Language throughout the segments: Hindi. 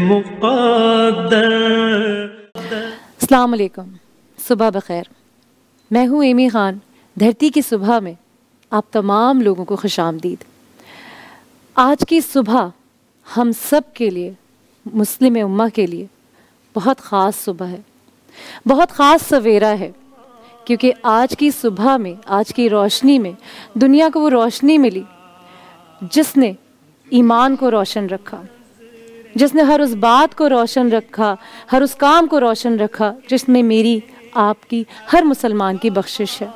मुक़द्दर। अस्सलाम वालेकुम, सुबह बखैर। मैं हूँ एमी खान। धरती की सुबह में आप तमाम लोगों को खुशामदीद। आज की सुबह हम सब के लिए, मुस्लिम उम्मा के लिए बहुत ख़ास सुबह है, बहुत ख़ास सवेरा है, क्योंकि आज की सुबह में, आज की रोशनी में दुनिया को वो रोशनी मिली जिसने ईमान को रोशन रखा, जिसने हर उस बात को रोशन रखा, हर उस काम को रोशन रखा जिसमें मेरी, आपकी, हर मुसलमान की बख्शिश है।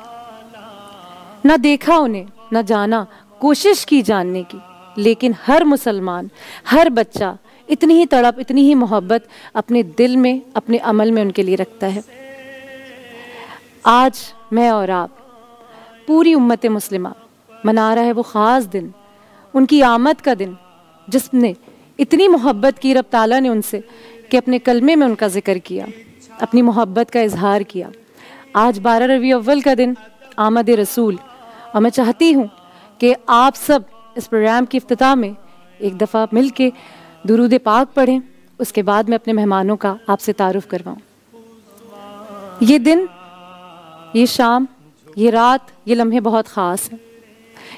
ना देखा उन्हें, ना जाना, कोशिश की जानने की, लेकिन हर मुसलमान, हर बच्चा इतनी ही तड़प, इतनी ही मोहब्बत अपने दिल में, अपने अमल में उनके लिए रखता है। आज मैं और आप, पूरी उम्मत मुस्लिमा मना रहा है वो ख़ास दिन, उनकी आमद का दिन, जिसने इतनी मोहब्बत की रब ताला ने उनसे कि अपने कलमे में उनका ज़िक्र किया, अपनी मोहब्बत का इजहार किया। आज 12 रबीउल अव्वल का दिन, आमद रसूल, और मैं चाहती हूँ कि आप सब इस प्रोग्राम की इफ्तिताह में एक दफ़ा मिल के दुरूद पाक पढ़ें। उसके बाद मैं अपने मेहमानों का आपसे तारुफ़ करवाऊँ। ये दिन, ये शाम, ये रात, ये लम्हे बहुत ख़ास हैं,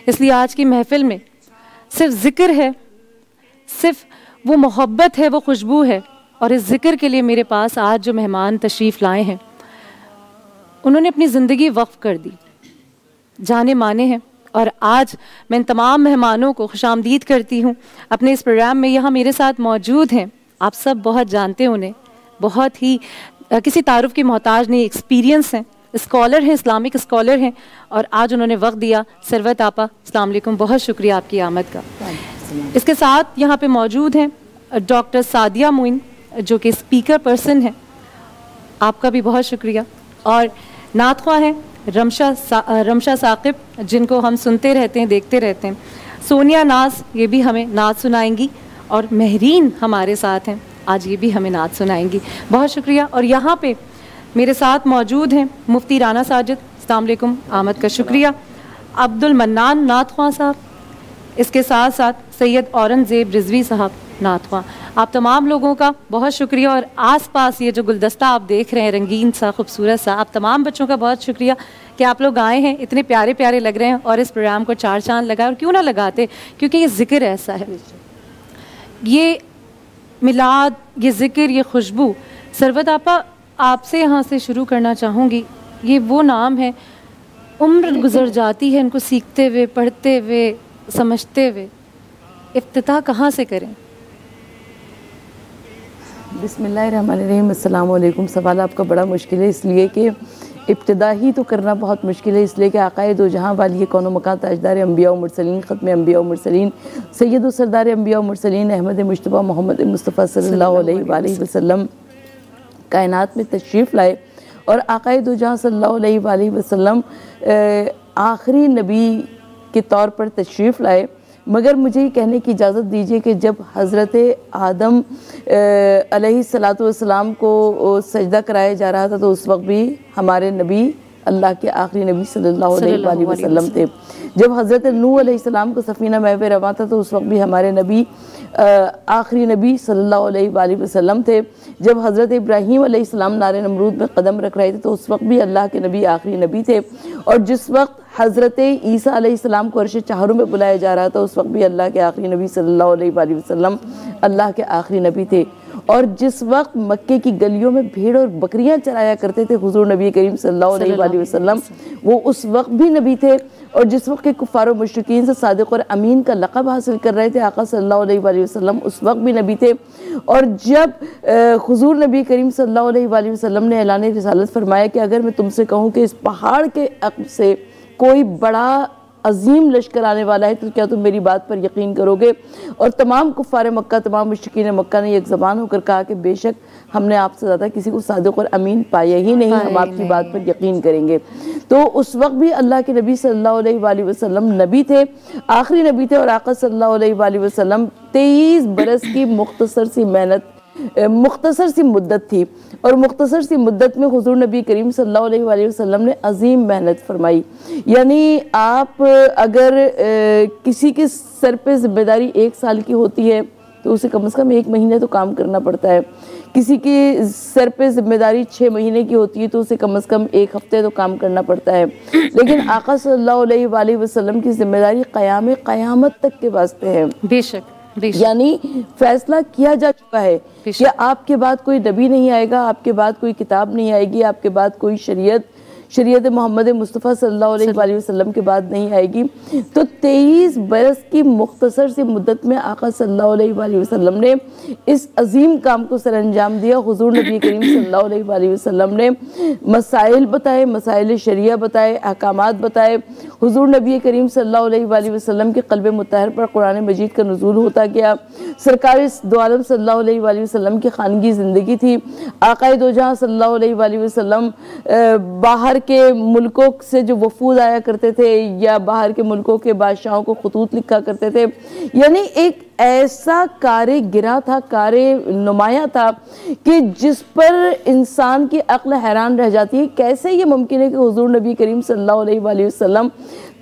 इसलिए आज की महफ़िल में सिर्फ ज़िक्र है, सिर्फ वो मोहब्बत है, वो खुशबू है। और इस ज़िक्र के लिए मेरे पास आज जो मेहमान तशरीफ़ लाए हैं, उन्होंने अपनी ज़िंदगी वक्फ़ कर दी, जाने माने हैं। और आज मैं इन तमाम मेहमानों को खुशामदीद करती हूँ अपने इस प्रोग्राम में। यहाँ मेरे साथ मौजूद हैं, आप सब बहुत जानते हैं उन्हें, बहुत ही किसी तारुफ़ की मोहताज नहीं, एक्सपीरियंस हैं, स्कॉलर हैं, इस्लामिक स्कॉलर हैं, और आज उन्होंने वक्त दिया। सरवत आपा, अस्सलाम वालेकुम, बहुत शुक्रिया आपकी आमद का। इसके साथ यहाँ पे मौजूद हैं डॉक्टर सादिया मोइन, जो कि स्पीकर पर्सन हैं, आपका भी बहुत शुक्रिया। और नातख्वां हैं रमशा साकिब, जिनको हम सुनते रहते हैं, देखते रहते हैं। सोनिया नाज, ये भी हमें नात सुनाएंगी। और महरीन हमारे साथ हैं, आज ये भी हमें नात सुनाएंगी, बहुत शुक्रिया। और यहाँ पे मेरे साथ मौजूद हैं मुफ्ती राना साजिद, अस्सलाम वालेकुम, आमद का शुक्रिया। अब्दुल मन्नान नातख्वां साहब, इसके साथ साथ सैयद औरंगज़ेब रिजवी साहब नातख्वां, आप तमाम लोगों का बहुत शुक्रिया। और आसपास ये जो गुलदस्ता आप देख रहे हैं, रंगीन सा, खूबसूरत सा, आप तमाम बच्चों का बहुत शुक्रिया कि आप लोग आए हैं, इतने प्यारे प्यारे लग रहे हैं और इस प्रोग्राम को चार चांद लगाए। और क्यों ना लगाते, क्योंकि ये ज़िक्र ऐसा है, ये मिलाद, ये ज़िक्र, ये खुशबू। सरवत आपा, आपसे यहाँ से शुरू करना चाहूँगी। ये वो नाम है, उम्र गुजर जाती है इनको सीखते हुए, पढ़ते हुए, समझते हुए, इफ्तिताह कहाँ से करें? बिस्मिल्लाहिर्रहमानिर्रहीम, अस्सलाम वालेकुम। सवाल आपका बड़ा मुश्किल है, इसलिए कि इब्तिदा ही तो करना बहुत मुश्किल है, इसलिए कि आक़ाए दो जहाँ वाली कौनो मकान ताजदार अम्बिया व मुरसलीन, ख़त्म अम्बिया व मुरसलीन, सैयद व सरदार अम्बिया व मुरसलीन, अहमद मुश्तबा मोहम्मद मुस्तफ़ा सल्लल्लाहु अलैहि वसल्लम कायनात में तशरीफ़ लाए। और आक़ाए दो जहाँ सल्लल्लाहु अलैहि वसल्लम आखिरी नबी के तौर पर तशरीफ़ लाए। मगर मुझे ये कहने की इजाज़त दीजिए कि जब हज़रत आदम अलैहिस्सलातु वस्सलाम को सजदा कराया जा रहा था, तो उस वक्त भी हमारे नबी, अल्लाह के आखिरी नबी सल्लल्लाहु अलैहि वसल्लम थे। जब हज़रत नूह अलैहिस्सलाम को सफ़ीना महव रवां था, तो उस वक्त भी हमारे नबी आखिरी नबी सल्लल्लाहु अलैहि वसल्लम थे। जब हज़रत इब्राहीम अलैहिस्सलाम नारे नमरूद में कदम रख रहे थे, तो उस वक्त भी अल्लाह के नबी आखिरी नबी थे। और जिस वक्त हज़रत ईसा अलैहिस्सलाम को अर्श चाहरू में बुलाया जा रहा था, उस वक्त भी अल्लाह के आखिरी नबी सल्लल्लाहु अलैहि वसल्लम अल्लाह के आखिरी नबी थे। और जिस वक्त मक्के की गलियों में भेड़ और बकरियां चराया करते थे हुज़ूर नबी करीम सल्लल्लाहु अलैहि वसल्लम, वो उस वक्त भी नबी थे। और जिस वक्त के कुफ़ार और मुशरिकीन से सादिक़ और अमीन का लक़ब हासिल कर रहे थे आका सल्लल्लाहु अलैहि वसल्लम, उस वक्त भी नबी थे। और जब हुज़ूर नबी करीम सल्लल्लाहु अलैहि वसल्लम ने ऐलान रिसालत फरमाया कि अगर मैं तुमसे कहूँ कि इस पहाड़ के अक़्ब से कोई बड़ा अजीम लश्कर आने वाला है, तो क्या तुम मेरी बात पर यकीन करोगे? और तमाम कुफ़ार मक्का, तमाम मुशरिकीन मक्का ने एक ज़बान होकर कहा कि बेशक हमने आपसे ज़्यादा किसी को सादिक़ और अमीन पाया ही नहीं, हम आपकी बात पर यकीन करेंगे। तो उस वक्त भी अल्लाह के नबी सल्लल्लाहु अलैहि वसल्लम नबी थे, आखिरी नबी थे। और आका सल्लल्लाहु अलैहि वसल्लम 23 बरस की मुख्तसर सी मेहनत, मुख्तसर सी मुद्दत थी। और मुख्तसर सी मुद्दत में हुज़ूर नबी करीम सल्लल्लाहु अलैहि वसल्लम ने अजीम मेहनत फरमाई। यानी आप अगर किसी के सर पे ज़िम्मेदारी 1 साल की होती है, तो उसे कम से कम 1 महीने तो काम करना पड़ता है। किसी के सर पे जिम्मेदारी 6 महीने की होती है तो उसे कम से कम 1 हफ्ते तो काम करना पड़ता है। लेकिन आका सल्लल्लाहु अलैहि वसल्लम की जिम्मेदारी क़यामत तक के वास्ते है। बेशक, यानी फैसला किया जा चुका है कि आपके बाद कोई नबी नहीं आएगा, आपके बाद कोई किताब नहीं आएगी, आपके बाद कोई शरीयत मोहम्मद मुस्तफ़ा सल्लल्लाहु अलैहि वसल्लम के बाद नहीं आएगी। तो 23 बरस की मुख्तसर सी मुद्दत में आका सल्लल्लाहु अलैहि वसल्लम ने इस अजीम काम को सरअंजाम दिया। हुजूर नबी करीम सल्लल्लाहु अलैहि वसल्लम ने मसाइल बताए, मसाइल शरिया बताए, अहकामात बताए। हुजूर नबी करीम सल्लल्लाहु अलैहि वसल्लम के क़ल्ब मुत्तहर पर कुरान मजीद का नुज़ूल होता गया। सरकार दो आलम सल्लल्लाहु अलैहि वसल्लम की खानगी ज़िंदगी थी। आक़ाए दो जहां सल्लल्लाहु अलैहि वसल्लम बाहर के मुल्कों से जो वफूद आया करते थे या बाहर के मुल्कों के बादशाहों को खतूत लिखा करते थे, यानी एक ऐसा कारे गिरा था, कारे नुमाया था कि जिस पर इंसान की अक्ल हैरान रह जाती है। कैसे ये मुमकिन है कि हुजूर नबी करीम सल्लल्लाहु अलैहि वसल्लम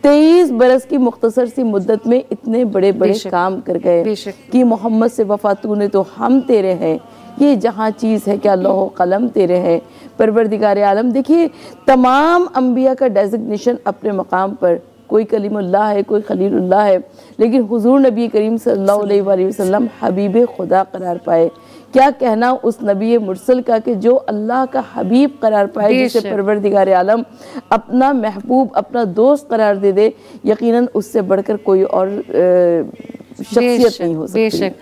23 बरस की मुख्तसर सी मुद्दत में इतने बड़े बड़े काम कर गए कि मोहम्मद से वफा तूने तो हम तेरे हैं, ये जहाँ चीज़ है क्या लौह कलम तेरे हैं, परवरदिगार आलम। देखिए तमाम अंबिया का डेजिग्नेशन अपने मकाम पर, कोई कलीमुल्लाह है, कोई खलीलुल्लाह है, लेकिन हुजूर नबी करीम सल्लल्लाहु अलैहि वसल्लम हबीब खुदा करार पाए। क्या कहना उस नबी मुरसल का कि जो अल्लाह का हबीब करार पाए, जिसे परवरदिगार आलम अपना महबूब, अपना दोस्त करार दे दे, यकीनन उससे बढ़कर कोई और शख्सियत नहीं हो सकती। बेशक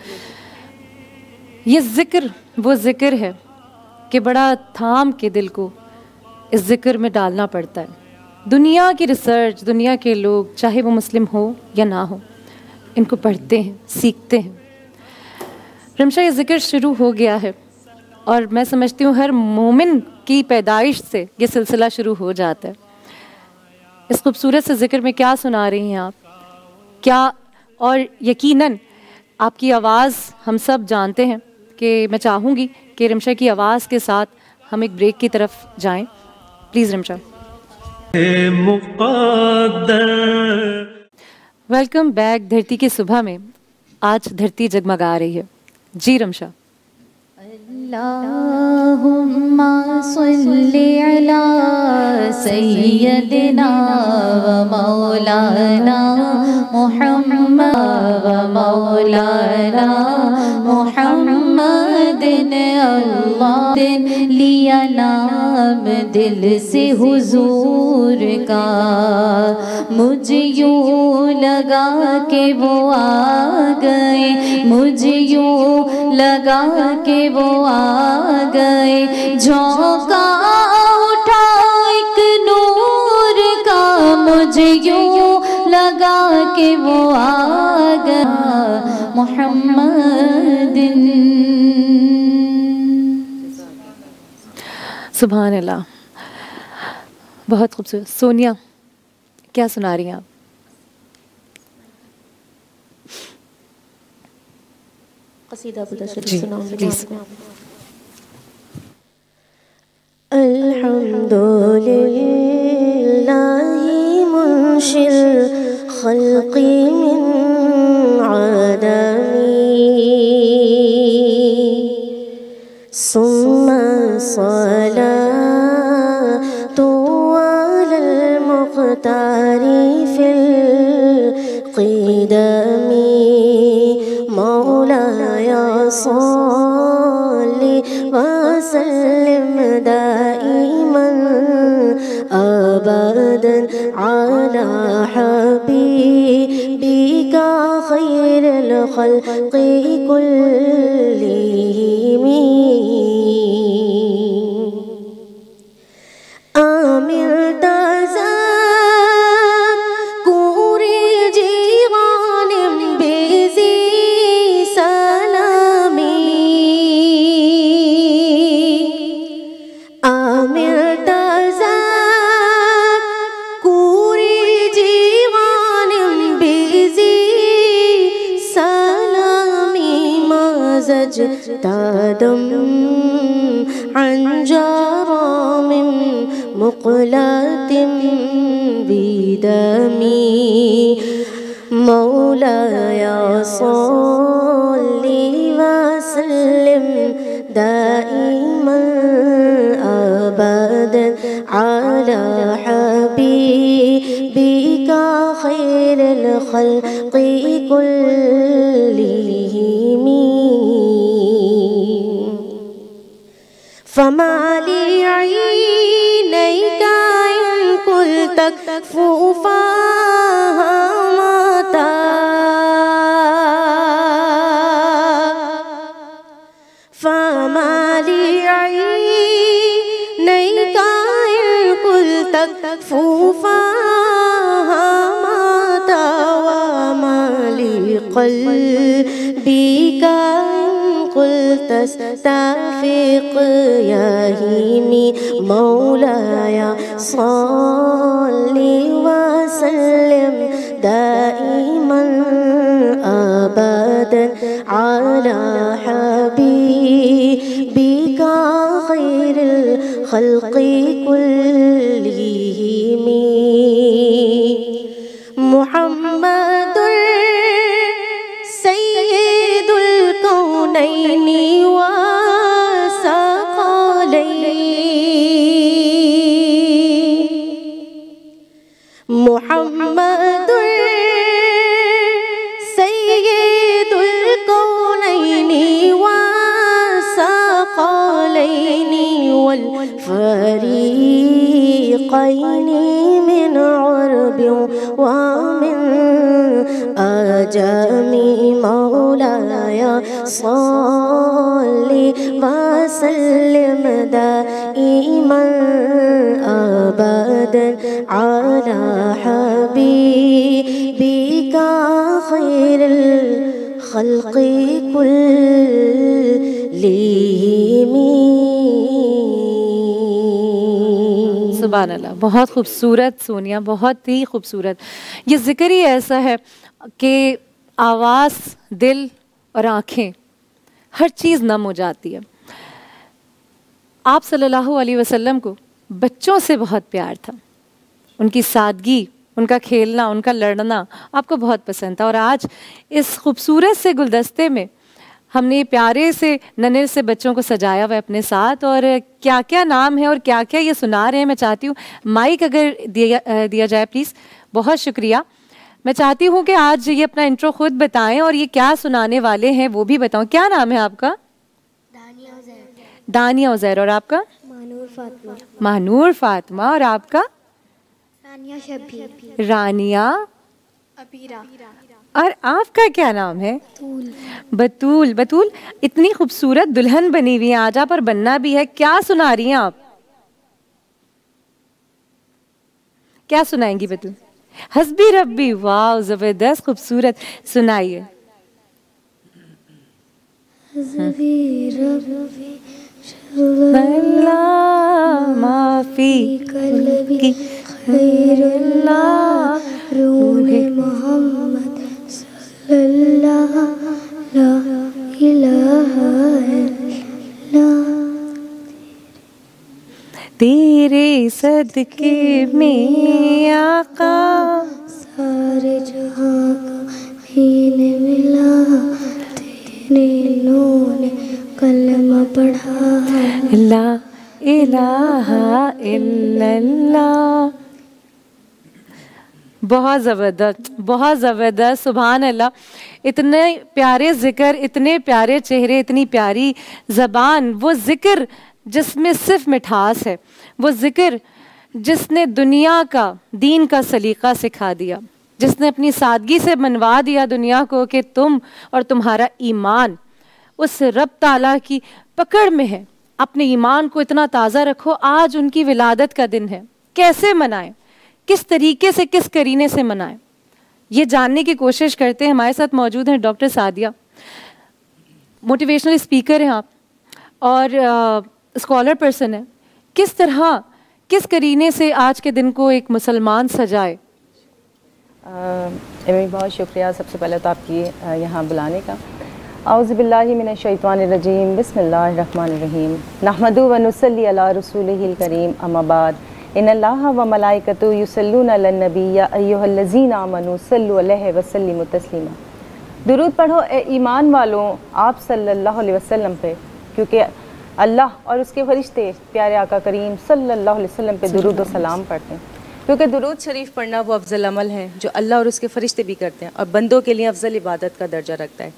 ये जिक्र वो जिक्र है कि बड़ा थाम के दिल को इस जिक्र में डालना पड़ता है। दुनिया की रिसर्च, दुनिया के लोग, चाहे वो मुस्लिम हो या ना हो, इनको पढ़ते हैं, सीखते हैं। रमशा, ये जिक्र शुरू हो गया है और मैं समझती हूँ हर मोमिन की पैदाइश से ये सिलसिला शुरू हो जाता है। इस खूबसूरत से जिक्र में क्या सुना रही हैं आप, क्या? और यकीनन आपकी आवाज़ हम सब जानते हैं कि मैं चाहूँगी कि रमशा की आवाज़ के साथ हम एक ब्रेक की तरफ जाएं। प्लीज़ रमशा। वेलकम बैक धरती की सुबह में। आज धरती जगमगा रही है। जी रमशा। अल्लाहुम्मा सल्ली अला सय्यदिना व मौलाना मुहम्मद व मौलाना मुहम्मदिन। अल्लाह दिन लिया नाम दिल से हुजूर का, मुझे यूं लगा के वो आ गए, मुझे यूं लगा के वो आ गए। झोंका उठा एक नूर का, मुझे यूं लगा के वो आ गया मुहम्मदिन। सुभान अल्लाह, बहुत खूबसूरत। सोनिया, क्या सुना रही हैं आप? क़सीदा सुनाऊंगी। अल्हम्दुलिल्लाहि मुंशिल खल्क़ि मिन आदमी, सुम्मा सलातु अलल मुख्तारि फिल क़िदमी। मौलाया सल्लि वसल्लिम दाइमन अबदन अला हबीबिका खैरुल खल्क़ि कुल्लिहिम। आमिर ताज़ा तादम अंजारा मिन मुक़लातिम बिदमी। मौलाया सल्ली व सल्लिम दाइमन अबदन अला हबीबिका खैरुल खल्क़ि कुल्लिहिम। फमा ली ऐनैका इन कुल्त तकफ़ुफ़ा फमा ली ऐनैका इन कुल्त तकफ़ुफ़ा वमा ली क़ल्बिका कुल्त तस्तफ़िक़ यहीमी। मौलाया सल्ली व सल्लिम दाइमन अबदन अला हबीबिका खैरुल खल्क़ि कुल्लिहिम। मुहम्मदुर सय्यिदुल कौनैनि व सकलैनि। मुहम्मदुर सय्यिदुल कौनैनि व सकलैनि वल फरीक़ैनि मिन उर्बि व मिन अजमी। मौलाया सल्ली व सल्लिम दाइमन अबदन अला हबीबिका खैरुल खल्क़ि कुल्लिहिम। सुभान अल्लाह, बहुत खूबसूरत सोनिया, बहुत ही खूबसूरत। ये ज़िक्र ही ऐसा है कि आवाज़, दिल और आँखें हर चीज़ नम हो जाती है। आप सल्लल्लाहु अलैहि वसल्लम को बच्चों से बहुत प्यार था, उनकी सादगी, उनका खेलना, उनका लड़ना आपको बहुत पसंद था। और आज इस खूबसूरत से गुलदस्ते में हमने प्यारे से नन्हे से बच्चों को सजाया हुआ है अपने साथ, और क्या क्या नाम है और क्या क्या ये सुना रहे हैं। मैं चाहती हूँ माइक अगर दिया जाए प्लीज़। बहुत शुक्रिया। मैं चाहती हूँ कि आज ये अपना इंट्रो खुद बताएं और ये क्या सुनाने वाले हैं वो भी बताओ। क्या नाम है आपका? दानिया उज़ैर। और आपका? मानूर फातिमा। मानूर फातिमा। और आपका? रानिया शबीर। रानिया अबीरा। और आपका क्या नाम है? बतूल। बतूल, इतनी खूबसूरत दुल्हन बनी हुई है आज आप, और बनना भी है। क्या सुना रही हैं आप? क्या सुनाएंगी बतूल? हस्बी रब्बी। वाह, जबरदस्त, खूबसूरत। सुनाइए। हस्बी रब्बी माफी कल्बी खैरुल्लाह रूहे मोहम्मद सल्लल्लाहु ला इलाहा इल्लल्लाह। तेरे सदके में आका सारे जहां का दीन मिला, तेरे नूर ने कलमा पढ़ा ला इलाहा इल्लल्लाह। बहुत ज़बरदस्त, बहुत ज़बरदस्त। सुभान अल्लाह। इतने प्यारे ज़िक्र, इतने प्यारे चेहरे, इतनी प्यारी ज़बान। वो ज़िक्र जिसमें सिर्फ मिठास है, वो ज़िक्र जिसने दुनिया का, दीन का सलीका सिखा दिया, जिसने अपनी सादगी से मनवा दिया दुनिया को कि तुम और तुम्हारा ईमान उस रब ताला की पकड़ में है। अपने ईमान को इतना ताज़ा रखो। आज उनकी विलादत का दिन है। कैसे मनाएं, किस तरीके से, किस करीने से मनाएं, ये जानने की कोशिश करते हैं। हमारे साथ मौजूद हैं डॉक्टर सादिया, मोटिवेशनल स्पीकर हैं आप, और स्कॉलर पर्सन है। किस तरह, किस करीने से आज के दिन को एक मुसलमान सजाए? एमी, बहुत शुक्रिया सबसे पहले तो आपकी यहाँ बुलाने का। औज़ु बिल्लाहि मिनश शैतानिर रजीम, बिस्मिल्लाहिर रहमानिर रहीम, नहमदु व नुसल्ली अला रसूलिहिल करीम, अम्मा बाद। इन्नल्लाह व मलाइकतुहु युसल्लूना अलन नबी या अय्युहल्लज़ीना आमनू सल्लु अलैहि व सल्लिमु तस्लीमा। दुरूद पढ़ो ए ईमान वालों आप सल्लल्लाहु अलैहि वसल्लम पे, क्योंकि अल्लाह और उसके फरिश्ते प्यारे आका करीम सल्लल्लाहु अलैहि वसल्लम पे दुरूद व सलाम पढ़ते हैं, क्योंकि दुरूद शरीफ पढ़ना वो अफजल अमल है जो अल्लाह और उसके फरिश्ते भी करते हैं और बंदों के लिए अफजल इबादत का दर्जा रखता है।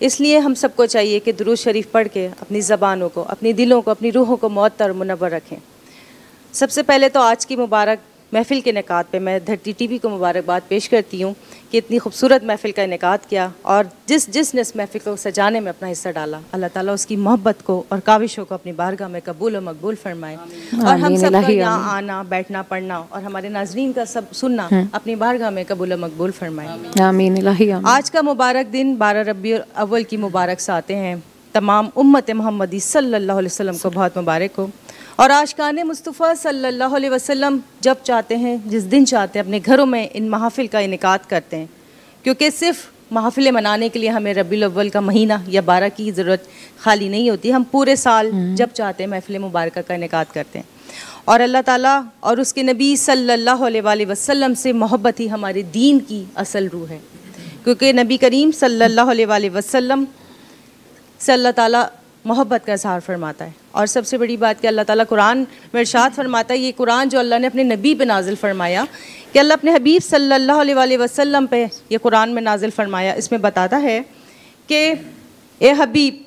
इसलिए हम सबको चाहिए कि दुरूद शरीफ पढ़ के अपनी ज़बानों को, अपनी दिलों को, अपनी रूहों को मुअत्तर और मुनव्वर रखें। सबसे पहले तो आज की मुबारक महफ़िल के इनेकाद पे मैं धरती टीवी को मुबारकबाद पेश करती हूँ कि इतनी खूबसूरत महफ़िल का इनेकाद किया और जिसने इस महफ़िल को सजाने में अपना हिस्सा डाला, अल्लाह ताला उसकी मोहब्बत को और काविशों को अपनी बारगाह में कबूल और मकबूल फरमाए। और हम सब का यहाँ आना, बैठना, पढ़ना और हमारे नाज़रीन का सब सुनना अपनी बारगाह में कबूल और मकबूल फरमाए। आमीन इलाही आमीन। आज का मुबारक दिन 12 रबीउल अव्वल की मुबारक साते हैं। तमाम उम्मत मोहम्मदी सल्लल्लाहु अलैहि वसल्लम को बहुत मुबारक हो। और आशिकाने मुस्तफ़ा सल्लल्लाहु अलैहि वसल्लम जब चाहते हैं, जिस दिन चाहते हैं, अपने घरों में इन महफ़िल का इनेकाद करते हैं, क्योंकि सिर्फ महफ़िलें मनाने के लिए हमें रबीउल अव्वल का महीना या 12 की ज़रूरत खाली नहीं होती। हम पूरे साल जब चाहते हैं महफ़िल मुबारक का इनेकाद करते हैं। और अल्लाह ताला और उसके नबी सल्लल्लाहु अलैहि वसल्लम से मोहब्बत ही हमारे दीन की असल रूह है, क्योंकि नबी करीम सल्लल्लाहु अलैहि वसल्लम से अल्लाह ताला मोहब्बत का इज़हार फरमाता है। और सबसे बड़ी बात कि अल्लाह ताला कुरान में इरशाद फरमाता है, ये कुरान जो अल्लाह ने अपने नबी पे नाजिल फरमाया, कि अल्लाह अपने हबीब सल्लल्लाहु अलैहि वसल्लम पे ये कुरान में नाजिल फरमाया, इसमें बताता है कि ए हबीब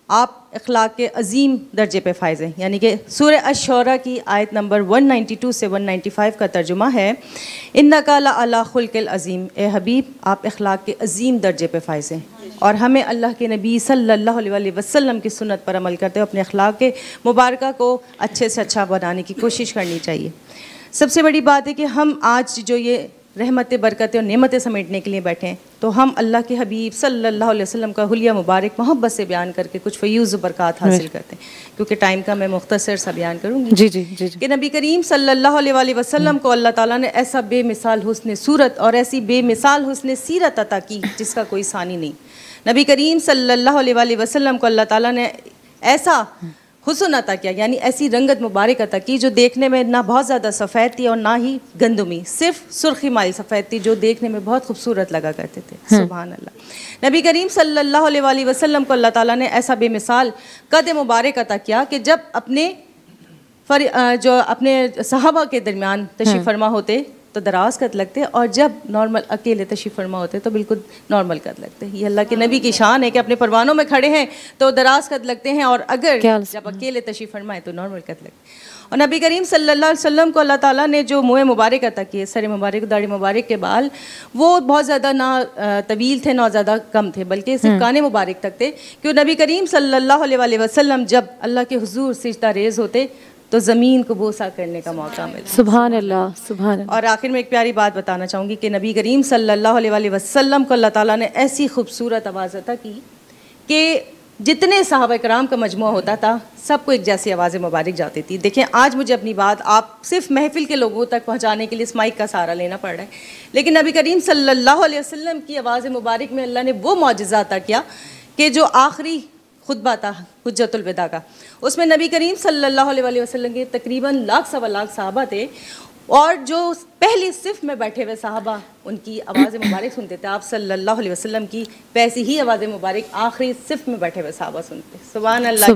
आप अखलाक के अजीम दर्जे पे फायज़ हैं। यानी कि सूरह अश-शूरा की आयत नंबर 192 से 195 का तर्जुमा है, इन्नका लअला खुल्किल अज़ीम, ए हबीब आप अखलाक के अजीम दर्जे पे फायज़ हैं। और हमें अल्लाह के नबी सल्लल्लाहु अलैहि वसल्लम की सुन्नत पर अमल करते हुए अपने अखलाक के मुबारका को अच्छे से अच्छा बनाने की कोशिश करनी चाहिए। सबसे बड़ी बात है कि हम आज जो ये रहमतें, बरकतें और नेमतें समेटने के लिए बैठे हैं, तो हम अल्लाह के हबीब सल्लल्लाहु अलैहि वसल्लम का हुलिया मुबारक मोहब्बत से बयान करके कुछ फ़यूज़ बरक़ात हासिल करते हैं। क्योंकि टाइम का मैं मुख्तसर सा बयान करूँगी जी जी जी जी। कि नबी करीम सल्लल्लाहु अलैहि वसल्लम को अल्लाह ताला ने ऐसा बेमिसाल हुस्न सूरत और ऐसी बेमिसाल हुस्न सीरत अता की जिसका कोई सानी नहीं। नबी करीम सल्लल्लाहु अलैहि वसल्लम को अल्लाह ताला ने ऐसा हुस्न अता किया, यानी ऐसी रंगत मुबारक अता की जो देखने में ना बहुत ज़्यादा सफ़ेद थी और ना ही गंदुमी, सिर्फ सुर्खी माइल सफ़ेद थी, जो देखने में बहुत खूबसूरत लगा करते थे। सुभान अल्लाह। नबी करीम सल्लल्लाहु अलैहि वसल्लम को अल्लाह ताला ने ऐसा बेमिसाल कद मुबारक अता किया कि जब अपने सहाबा के दरमियान तशरीफ़ फरमा होते तो दराज कद लगते और जब नॉर्मल अकेले तशरीफ़ फरमा होते तो बिल्कुल नॉर्मल कद लगते। ये अल्लाह के नबी की शान है कि अपने परवानों में खड़े हैं तो दराज कद लगते हैं, और अगर जब अकेले तशरीफ़ फरमाए तो नॉर्मल कद लगते। और नबी करीम सल्लल्लाहु अलैहि वसल्लम को अल्लाह ताला ने जो मुँह मुबारक अता किए, सर मुबारक, दाढ़ी मुबारक के बाल, वो बहुत ज़्यादा ना तवील थे ना ज़्यादा कम थे, बल्कि सिर्फ काने मुबारक तक थे। क्यों नबी करीम सल्लल्लाहु अलैहि वसल्लम जब अल्लाह के हुजूर सिजदा रेज़ होते तो ज़मीन को बोसा करने का मौका मिला। सुभान अल्लाह, सुभान अल्लाह। और आखिर में एक प्यारी बात बताना चाहूँगी कि नबी करीम सल्लल्लाहु अलैहि वसल्लम को अल्लाह ताला ने ऐसी खूबसूरत आवाज़ अता की कि जितने सहाबा कराम का मजमुआ होता था सबको एक जैसी आवाज़ मुबारक जाती थी। देखें, आज मुझे अपनी बात आप सिर्फ महफिल के लोगों तक पहुँचाने के लिए इस माइक का सहारा लेना पड़ रहा है, लेकिन नबी करीम सल्लल्लाहु अलैहि वसल्लम की आवाज़ मुबारक में अल्लाह ने वो मौजज़ा अता किया कि जो आखिरी खुतबा था हुज्जतुल विदा का, उसमें नबी करीम सल्लल्लाहु अलैहि वसल्लम के तकरीबन 1 सवा लाख सहाबा थे, और जो पहली सिफ में बैठे हुए सहाबा उनकी आवाज़ मुबारक सुनते थे, आप सल्लल्लाहु अलैहि वसल्लम की वैसी ही आवाज़ मुबारक आखिरी सिफ में बैठे हुए सहाबा सुनते। सुभान अल्लाह,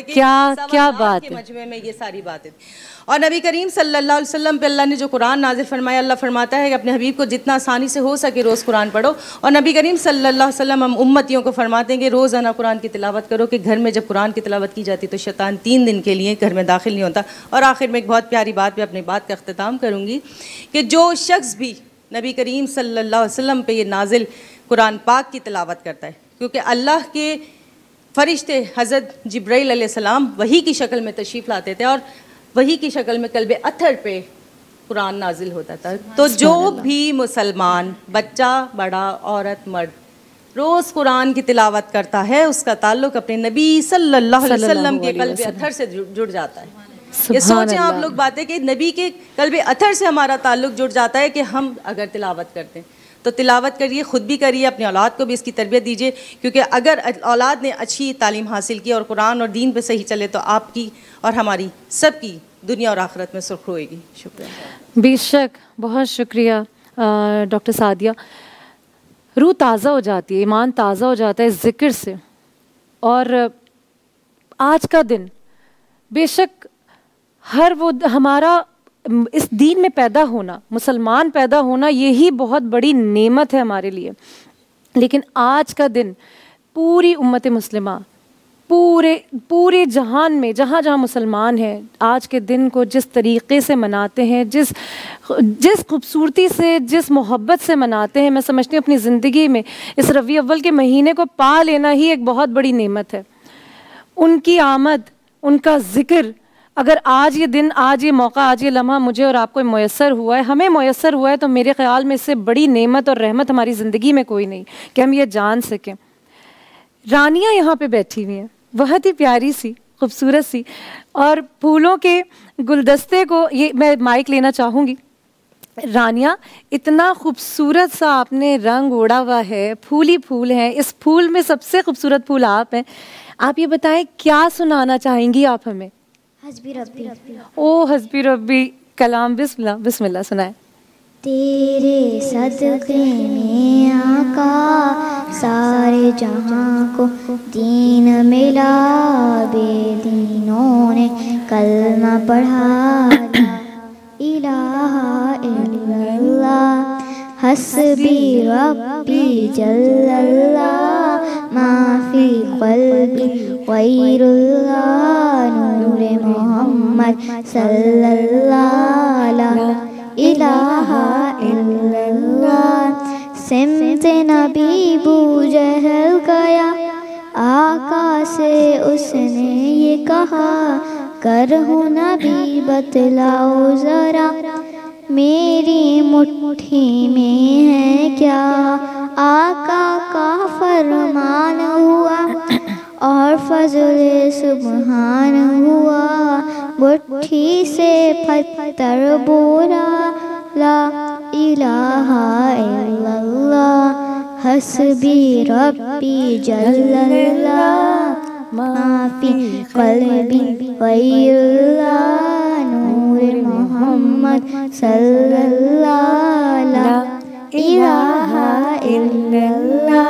क्या बात है, मजमे में ये सारी बातें। और नबी करीम सल्लल्लाहु अलैहि वसल्लम पे अल्लाह ने जो कुरान नाजिल फरमाया, अल्लाह फरमाता है कि अपने हबीब को जितना आसानी से हो सके रोज़ कुरान पढ़ो। और नबी करीम सल्लल्लाहु अलैहि वसल्लम हम उम्मतियों को फरमाते हैं कि रोज़ाना कुरान की तिलावत करो, कि घर में जब कुरान की तिलावत की जाती तो शैतान 3 दिन के लिए घर में दाखिल नहीं होता। और आखिर में एक बहुत प्यारी बात पे अपनी बात का अख्तिताम करूँगी कि जो शख्स भी नबी करीम सल्लल्लाहु अलैहि वसल्लम पे ये नाजिल कुरान पाक की तिलावत करता है, क्योंकि अल्लाह के फरिश्ते हज़रत जिब्राइल अलैहिस्सलाम वही की शक्ल में तशरीफ़ लाते थे और वही की शक्ल में कल्बे अथर पे कुरान नाजिल होता था। तो जो भी मुसलमान, बच्चा, बड़ा, औरत, मर्द रोज़ कुरान की तिलावत करता है, उसका ताल्लुक़ अपने नबी सल्लल्लाहु अलैहि वसल्लम के कल्बे अथर से जुड़ जाता है। ये सोचें आप लोग बातें कि नबी के कल्बे अथर से हमारा ताल्लुक़ जुड़ जाता है कि हम अगर तिलावत करते हैं तो तिलावत करिए, ख़ुद भी करिए, अपनी औलाद को भी इसकी तरबियत दीजिए, क्योंकि अगर औलाद ने अच्छी तालीम हासिल की और कुरान और दीन पे सही चले तो आपकी और हमारी सबकी दुनिया और आखिरत में सुर्ख होएगी। शुक्रिया। बेशक, बहुत शुक्रिया डॉक्टर सादिया। रूह ताज़ा हो जाती है, ईमान ताज़ा हो जाता है इस ज़िक्र से। और आज का दिन बेशक हर वो हमारा इस दीन में पैदा होना, मुसलमान पैदा होना, यही बहुत बड़ी नेमत है हमारे लिए। लेकिन आज का दिन पूरी उम्मत मुस्लिमा, पूरे जहान में जहाँ जहाँ मुसलमान हैं, आज के दिन को जिस तरीक़े से मनाते हैं, जिस खूबसूरती से, जिस मोहब्बत से मनाते हैं, मैं समझती हूँ अपनी ज़िंदगी में इस रबी अव्वल के महीने को पा लेना ही एक बहुत बड़ी नेमत है। उनकी आमद, उनका ज़िक्र, अगर आज ये दिन, आज ये मौका, आज ये लम्हा मुझे और आपको मैसर हुआ है, हमें मैसर हुआ है, तो मेरे ख़्याल में इससे बड़ी नेमत और रहमत हमारी ज़िंदगी में कोई नहीं कि हम ये जान सकें। रानियाँ यहाँ पे बैठी हुई हैं, बहुत ही प्यारी सी, खूबसूरत सी, और फूलों के गुलदस्ते को, ये मैं माइक लेना चाहूँगी। रानियाँ, इतना खूबसूरत सा आपने रंग ओढ़ा हुआ है, फूल ही फूल हैं, इस फूल में सबसे खूबसूरत फूल आप हैं। आप ये बताएं क्या सुनाना चाहेंगी आप हमें? हस्बी रब्बी। ओ हस्बी रब्बी, कलाम बिस्मिल्लाह, बिस्मिल्लाह सुनाए। तेरे सदक़े में आका सारे जहां को दीन मिला, बेदीनों ने कलमा पढ़ा, इलाहा इल्लल्लाह हस्बी रब्बी जल्लल्लाह माफी क़ल्बी ग़ैरुल्लाह नूरे मोहम्मद सल्लल्लाहु ला इलाहा इल्लल्लाह। सिमते नबी बूजहल गया, आका से उसने ये कहा, कर हो नबी बतलाओ ज़रा, मेरी मुट्ठी में है क्या। आका का फरमान हुआ और फजले सुबहान हुआ, मुट्ठी से पत्थर बोला, ला इलाहा इल्लल्लाह हस्बी रब्बी जल्लल्लाह माफी क़ल्बी ग़ैरुल्लाह नूर मोहम्मद सल्लल्लाहु ला इलाहा इल्लल्लाह।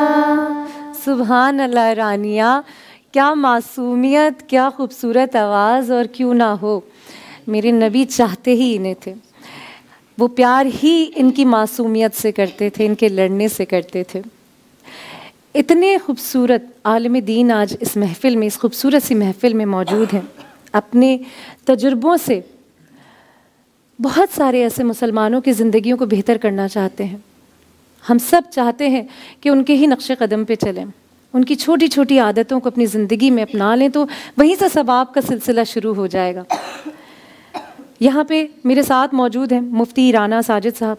सुभान अल्लाह। रानिया, क्या मासूमियत, क्या खूबसूरत आवाज़, और क्यों ना हो, मेरे नबी चाहते ही इन्हें थे। वो प्यार ही इनकी मासूमियत से करते थे, इनके लड़ने से करते थे। इतने खूबसूरत आलिम दीन आज इस महफ़िल में, इस खूबसूरत सी महफ़िल में मौजूद हैं। अपने तजुर्बों से बहुत सारे ऐसे मुसलमानों की ज़िंदगियों को बेहतर करना चाहते हैं। हम सब चाहते हैं कि उनके ही नक्शे कदम पे चलें, उनकी छोटी छोटी आदतों को अपनी ज़िंदगी में अपना लें, तो वहीं से सवाब का सिलसिला शुरू हो जाएगा। यहाँ पे मेरे साथ मौजूद हैं मुफ्ती राना साजिद साहब।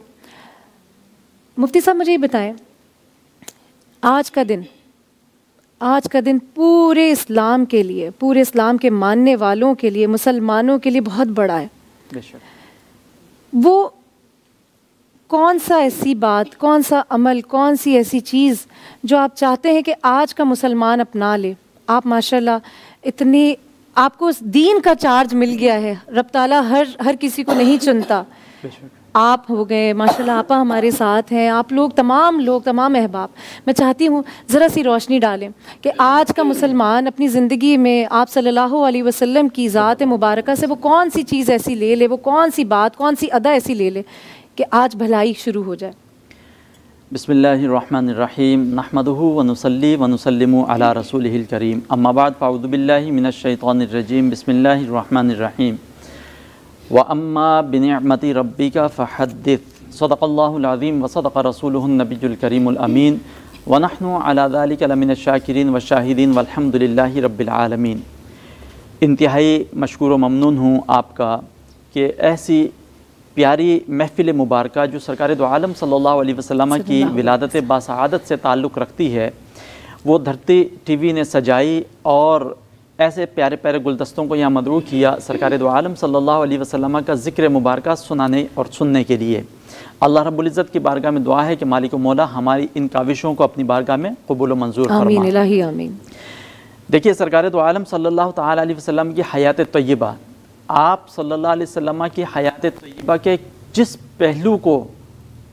मुफ्ती साहब, मुझे ये बताएं, आज का दिन पूरे इस्लाम के लिए, पूरे इस्लाम के मानने वालों के लिए, मुसलमानों के लिए बहुत बड़ा है। वो कौन सा ऐसी बात, कौन सा अमल, कौन सी ऐसी चीज़ जो आप चाहते हैं कि आज का मुसलमान अपना ले? आप माशाल्लाह इतनी, आपको दीन का चार्ज मिल गया है, रब ताला हर किसी को नहीं चुनता। आप हो गए माशाल्लाह, आपा हमारे साथ हैं, आप लोग, तमाम अहबाब। मैं चाहती हूँ ज़रा सी रोशनी डालें कि आज का मुसलमान अपनी ज़िंदगी में आप सल्लल्लाहु अलैहि वसल्लम की ज़ात मुबारका से वो कौन सी चीज़ ऐसी ले ले, वो कौन सी बात, कौन सी अदा ऐसी ले ले कि आज भलाई शुरू हो जाए। बिस्मिल्लाहिर्रहमानिर्रहीम, नहमदुहु व नुसल्ली व नुसल्लिमु अला रसूलिहिल करीम, अम्मा बाद, फ़अऊज़ु बिल्लाहि मिनश्शैतानिर्रजीम, बिस्मिल्लाहिर्रहमानिर्रहीम। व अम्मा बिनिअमति रब्बिका फ़हद्दिथ, सदक़ल्लाहुल अज़ीम व सदक़ रसूलुहुन नबियुल करीमुल अमीन, व नहनु अला ज़ालिका लमिनश शाकिरीन व शाहिदीन वल्हम्दुलिल्लाहि रब्बिल आलमीन। इंतहाई मशकूर व ममनून हूँ आपका कि ऐसी प्यारी महफ़िल मुबारका जो सरकार दो आलम सल्लल्लाहु अलैहि वसल्लम की विलादत बासआदत से ताल्लुक़ रखती है, वो धरती टीवी ने सजाई और ऐसे प्यारे प्यारे गुलदस्तों को यहाँ मदऊ किया सरकार दो आलम सल्लल्लाहु अलैहि वसल्लम का ज़िक्र मुबारका सुनाने और सुनने के लिए। अल्लाह रब्बुल इज़्ज़त की बारगाह में दुआ है कि मालिक मौला हमारी इन काविशों को अपनी बारगाह में कबूल व मंजूर फरमाए। आमीन इलाही आमीन। देखिए, सरकार दो आलम सल्लल्लाहु तआला अलैहि वसल्लम की हयात तय्यबा आप सल्लल्लाहु अलैहि वसल्लम की हयात तय्यबा के जिस पहलू को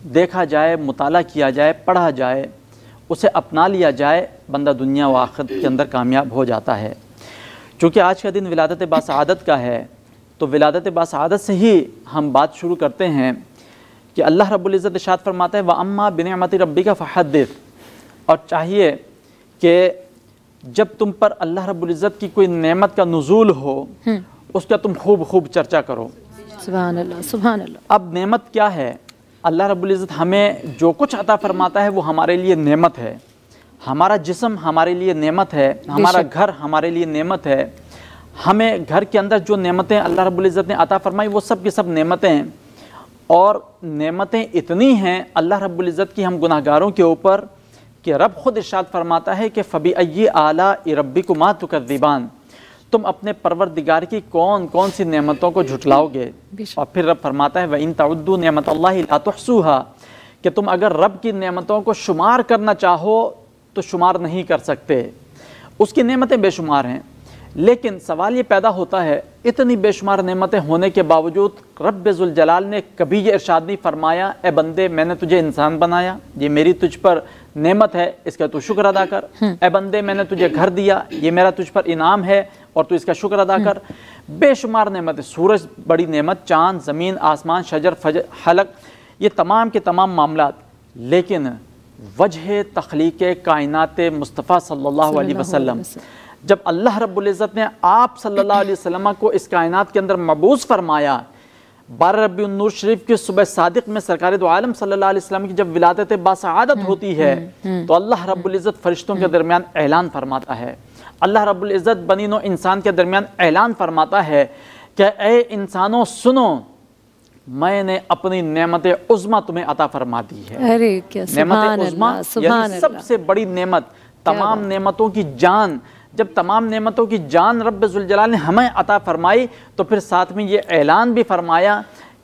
देखा जाए, मुताला किया जाए, पढ़ा जाए, उसे अपना लिया जाए, बंदा दुनिया व आखिरत के अंदर कामयाब हो जाता है। चूँकि आज का दिन विलादत बासआदत का है, तो विलादत बासआदत से ही हम बात शुरू करते हैं कि अल्लाह रब्बुल इज़्ज़त इरशाद फरमाता है व अम्मा बिनिअमति रब्बिका फहद्दिस, और चाहिए कि जब तुम पर अल्लाह रब्बुल इज़्ज़त की कोई नेमत का नुज़ूल हो उसका तुम खूब खूब चर्चा करो। सुभान अल्लाह, सुभान अल्लाह। अब नेमत क्या है? अल्लाह रब्बुल इज़्ज़त हमें जो कुछ अता फरमाता है वो हमारे लिए नेमत है। हमारा जिस्म हमारे लिए नेमत है, हमारा घर हमारे लिए नेमत है। हमें घर के अंदर जो नेमतें अल्लाह रब्बुल इज़्ज़त ने अता फरमाई वो सब की सब नेमतें हैं, और नेमतें इतनी हैं अल्लाह रब्बुल इज़्ज़त की हम गुनाहगारों के ऊपर कि रब खुद इरशाद फरमाता है कि फ़बी अय्यि आलाइ रब्बिकुमा तुकज़्ज़िबान, तुम अपने परवरदिगार की कौन कौन सी नेमतों को झुटलाओगे। और फिर रब फरमाता है व इन तउद्दू नेमतल्लाहि ला तुहसूहा, कि तुम अगर रब की नेमतों को शुमार करना चाहो तो शुमार नहीं कर सकते। उसकी नेमतें बेशुमार हैं, लेकिन सवाल ये पैदा होता है इतनी बेशुमार नेमतें होने के बावजूद रब्बे ज़ुल जलाल ने कभी ये इरशाद नहीं फरमाया ए बंदे मैंने तुझे इंसान बनाया, ये मेरी तुझ पर नेमत है, इसका तू शुक्र अदा कर। ए बंदे मैंने तुझे घर दिया, ये मेरा तुझ पर इनाम है और तू इसका शुक्र अदा कर। बेशुमार नेमत है, सूरज बड़ी नेमत, चाँद, ज़मीन, आसमान, शजर, फजर, हलक, ये तमाम के तमाम मामलात। लेकिन वजह तख्लीक कायनात मुस्तफ़ा सल्लल्लाहु अलैहि वसल्लम, जब अल्लाह रब्बुल इज़्ज़त ने आप सल्लल्लाहु अलैहि वसल्लम को इस कायनात के अंदर मबूस फरमाया, 12 रबीउन नूर शरीफ की सुबह सादिक में सरकार दो आलम सल्लल्लाहु अलैहि वसल्लम की जब विलादत बासआदत होती है तो अल्लाह रब्बुल इज़्ज़त फरिश्तों के दरमियान ऐलान फरमाता है, अल्लाह रब्बुल इज़्ज़त बनी नो इंसान के दरमियान ऐलान फरमाता है कि ए इंसानों सुनो, मैंने अपनी नेमत उज़्मा तुम्हें अता फरमा दी है। अरे क्या नेमत उज़्मा यानी सबसे बड़ी नेमत, तमाम नेमतों की जान। जब तमाम नेमतों की जान रब्बे ज़ुल जलाल ने हमें अता फरमाई तो फिर साथ में ये ऐलान भी फरमाया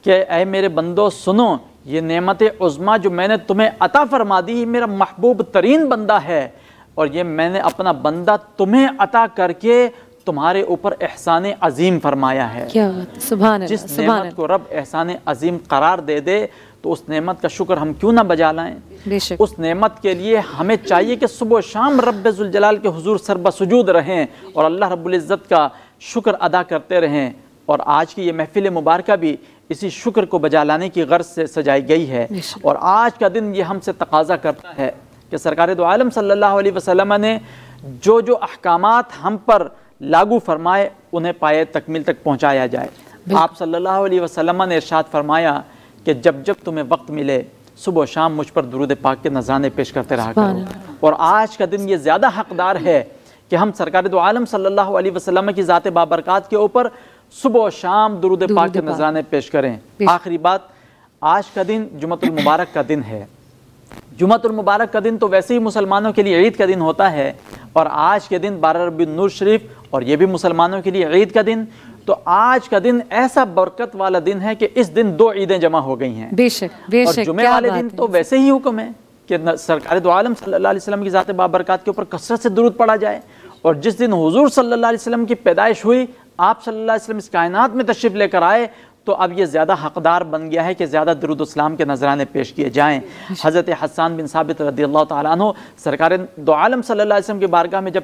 कि ऐ मेरे बंदो सुनो, ये नेमत उज़्मा जो मैंने तुम्हें अता फरमा दी, मेरा महबूब तरीन बंदा है और ये मैंने अपना बंदा तुम्हें अता करके तुम्हारे ऊपर एहसान अजीम फरमाया है। क्या सुभान अल्लाह, जिस नेमत को रब एहसान अजीम करार दे दे तो उस नेमत का शुक्र हम क्यों ना बजा लाएं। उस नेमत के लिए हमें चाहिए कि सुबह शाम रब्बे ज़ुल जलाल के हुजूर सरबसुजूद रहें और अल्लाह रब्बुल इज़्ज़त का शुक्र अदा करते रहें। और आज की ये महफिल मुबारका भी इसी शुक्र को बजा लाने की गर्ज से सजाई गई है। और आज का दिन ये हमसे तकाजा करता है कि सरकार दो आलम सल्लल्लाहु अलैहि वसल्लम ने जो जो अहकामात हम पर लागू फरमाए उन्हें पाए तकमील तक पहुँचाया जाए। आप सल्लल्लाहु अलैहि वसल्लम ने इरशाद फरमाया कि जब जब तुम्हें वक्त मिले सुबह शाम मुझ पर दुरूद पाक के नज़राने पेश करते रहा करो। और आज का दिन ये ज़्यादा हकदार है कि हम सरकार दो आलम सल्लल्लाहु अलैहि वसल्लम की ज़ात बाबरकात के ऊपर सुबह शाम दुरूद पाक के नज़राने पेश करें। आखिरी बात, आज का दिन जुमतुल मुबारक का दिन है। जुमतुल मुबारक का दिन तो वैसे ही मुसलमानों के लिए ईद का दिन होता है और आज के दिन 12 रबीउन नूर शरीफ और ये भी मुसलमानों के लिए ईद का दिन। तो आज का दिन ऐसा बरकत वाला दिन है कि इस दिन 2 ईदें जमा हो गई हैं। बेशक बेशक। और जुमे वाले दिन तो वैसे ही हुक्म है कि सरकार दो आलम सल्लल्लाहु अलैहि वसल्लम की ज़ात बाबरकात के ऊपर कसरत से दुरूद पढ़ा जाए। और जिस दिन हुजूर सल्लल्लाहु अलैहि वसल्लम की पैदाइश हुई, आप सल्लल्लाहु अलैहि वसल्लम इस कायनात में तशरीफ़ लेकर आए, तो अब ये ज़्यादा हकदार बन गया है कि ज़्यादा दुरूद इस्लाम के नजराने पेश किए जाएँ। हज़रत हसन बिन साबित रज़ियल्लाहु तआला अन्हु सरकार दो आलम सल्लल्लाहु अलैहि वसल्लम की बारगाह में जब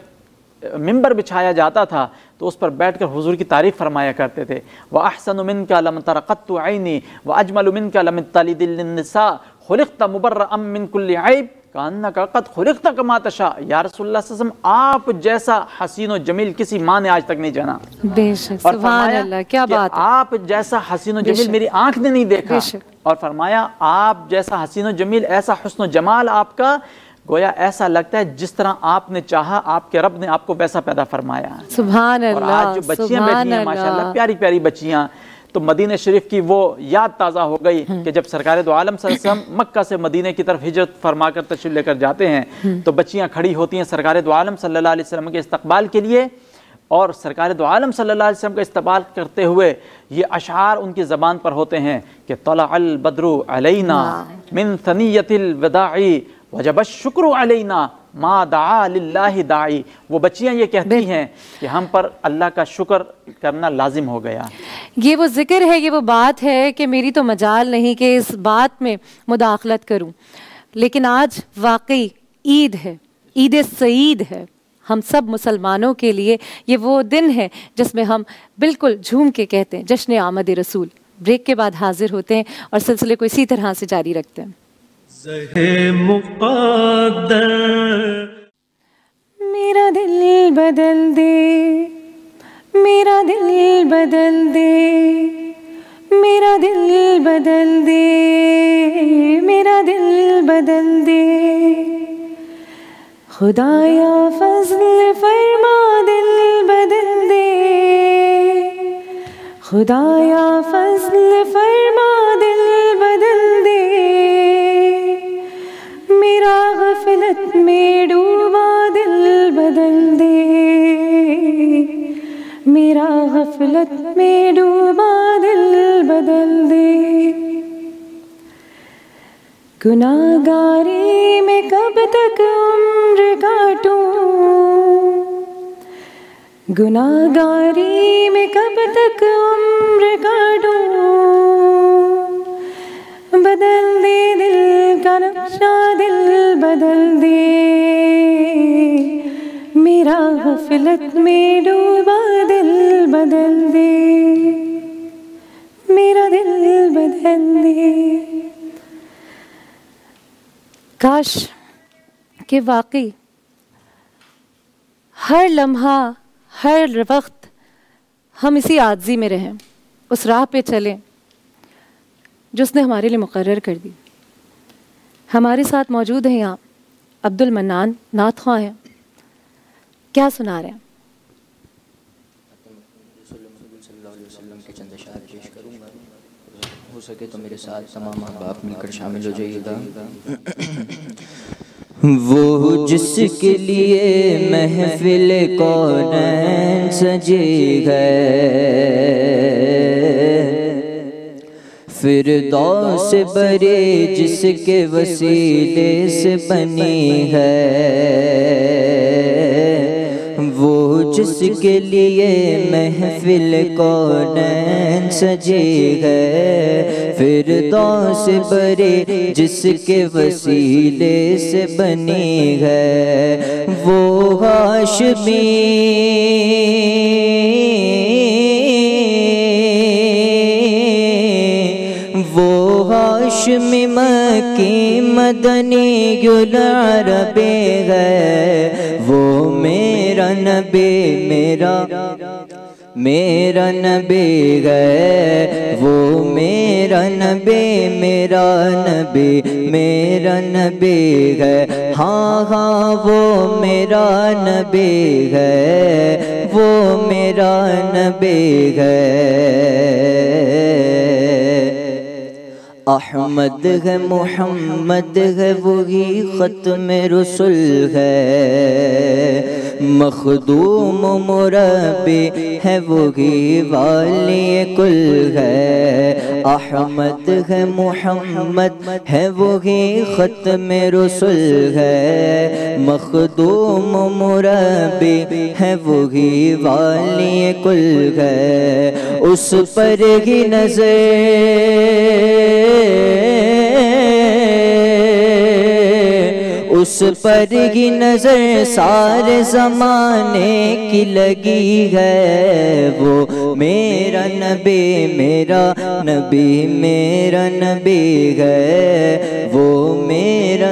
मिंबर बिछाया जाता था तो उस पर बैठकर हुजूर की तारीफ़ फरमाया करते थे। व अहसनु मिनका लम तरक़त्तु ऐनी व अजमलु मिनका लम तलिदिल निसा खुलिक़्त मुबर्रअम मिन कुल्लि ऐब कान्नका क़द खुलिक़्त कमा तशा। या रसूलुल्लाह सल्लल्लाहु अलैहि वसल्लम, आप जैसा हसीन व जमील किसी माँ ने आज तक नहीं जाना। बेशक, सुभान अल्लाह, क्या बात है। आप जैसा हसीन व जमील मेरी आँख ने नहीं देखा। और फरमाया आप जैसा हसीन व जमील, ऐसा हुस्न व जमाल आपका, गोया ऐसा लगता है जिस तरह आपने चाहा आपके रब ने आपको वैसा पैदा फरमाया। सुभान और अल्लाह, आज जो बच्चियां बैठी हैं माशाल्लाह, प्यारी प्यारी बच्चियां, तो मदीने शरीफ की वो याद ताज़ा हो गई कि जब सरकार दो आलम सल्लल्लाहु अलैहि वसल्लम मक्का से मदीने की तरफ हिजरत फरमा कर तशरीफ लेकर जाते हैं तो बच्चियां खड़ी होती हैं सरकार दो आलम सल्लल्लाहु अलैहि वसल्लम के इस्तकबाल के लिए। और सरकार दो आलम सल्लल्लाहु अलैहि वसल्लम का इस्तकबाल करते हुए ये अशार उनकी ज़बान पर होते हैं कि तलअल बद्रु अलैना मिन सनियतिल वदाई वजब शुक्र अलैना मा दआ लिल्लाहि दाई। वो बच्चियां ये कहती हैं कि हम पर अल्लाह का शुक्र करना लाजिम हो गया। ये वो ज़िक्र है, ये वो बात है कि मेरी तो मजाल नहीं कि इस बात में मुदाखलत करूं, लेकिन आज वाकई ईद है, ईद सईद है हम सब मुसलमानों के लिए। ये वो दिन है जिसमें हम बिल्कुल झूम के कहते हैं जश्न आमद रसूल। ब्रेक के बाद हाजिर होते हैं और सिलसिले को इसी तरह से जारी रखते हैं। मेरा दिल बदल दे, मेरा दिल बदल दे, मेरा दिल बदल दे, मेरा दिल बदल दे, खुदाया फज़ल फरमा दिल बदल दे, खुदाया फज़ल फरमा दिल बदल दे, मेरा गफलत में डूबा दिल बदल दे, मेरा गफलत में डूबा दिल बदल दे। गुनाहगारी में कब तक उम्र काटूं, गुनाहगारी में कब तक उम्र काटूं, बदल दे दिल का नक्शा दिल बदल दे, मेरा गफलत में डूबा दिल बदल दे, मेरा दिल बदल दे। काश कि वाकई हर लम्हा हर वक्त हम इसी आज़ी में रहें, उस राह पे चलें जो उसने हमारे लिए मुकर्रर कर दी। हमारे साथ मौजूद हैं यहाँ अब्दुल मन्नान नात ख़्वां हैं, क्या सुना रहे हैं? के चंद अशार पेश करूँगा, हो सके तो मेरे साथ तमाम बाप मिलकर शामिल हो जाइएगा। वो जिसके लिए महफिल कौनैन सजी है, फिरदौस बरे जिसके वसीले से बनी है, वो जिसके लिए महफिल कौनैन सजी है, फिरदौस बरे जिसके वसीले से बनी है, वो हाशमी हाशमी मक्की मदनी गुल अरबी है, वो मेरा नबी मेरा नबी है, वो मेरा नबी मेरा नबी है, हाँ हाँ वो मेरा नबी है, वो मेरा नबी है। अहमद है मोहम्मद है वही ख़त्म रसूल है, मखदूम मुरब्बी है वही वाली कुल है। अहमद है मोहम्मद है वही ख़त्म रसूल है, मखदूम मुरब्बी है वही वाली कुल है। उस पर ही उस पर की नजर सारे जमाने की लगी है, वो मेरा नबी मेरा नबी है, वो मेरा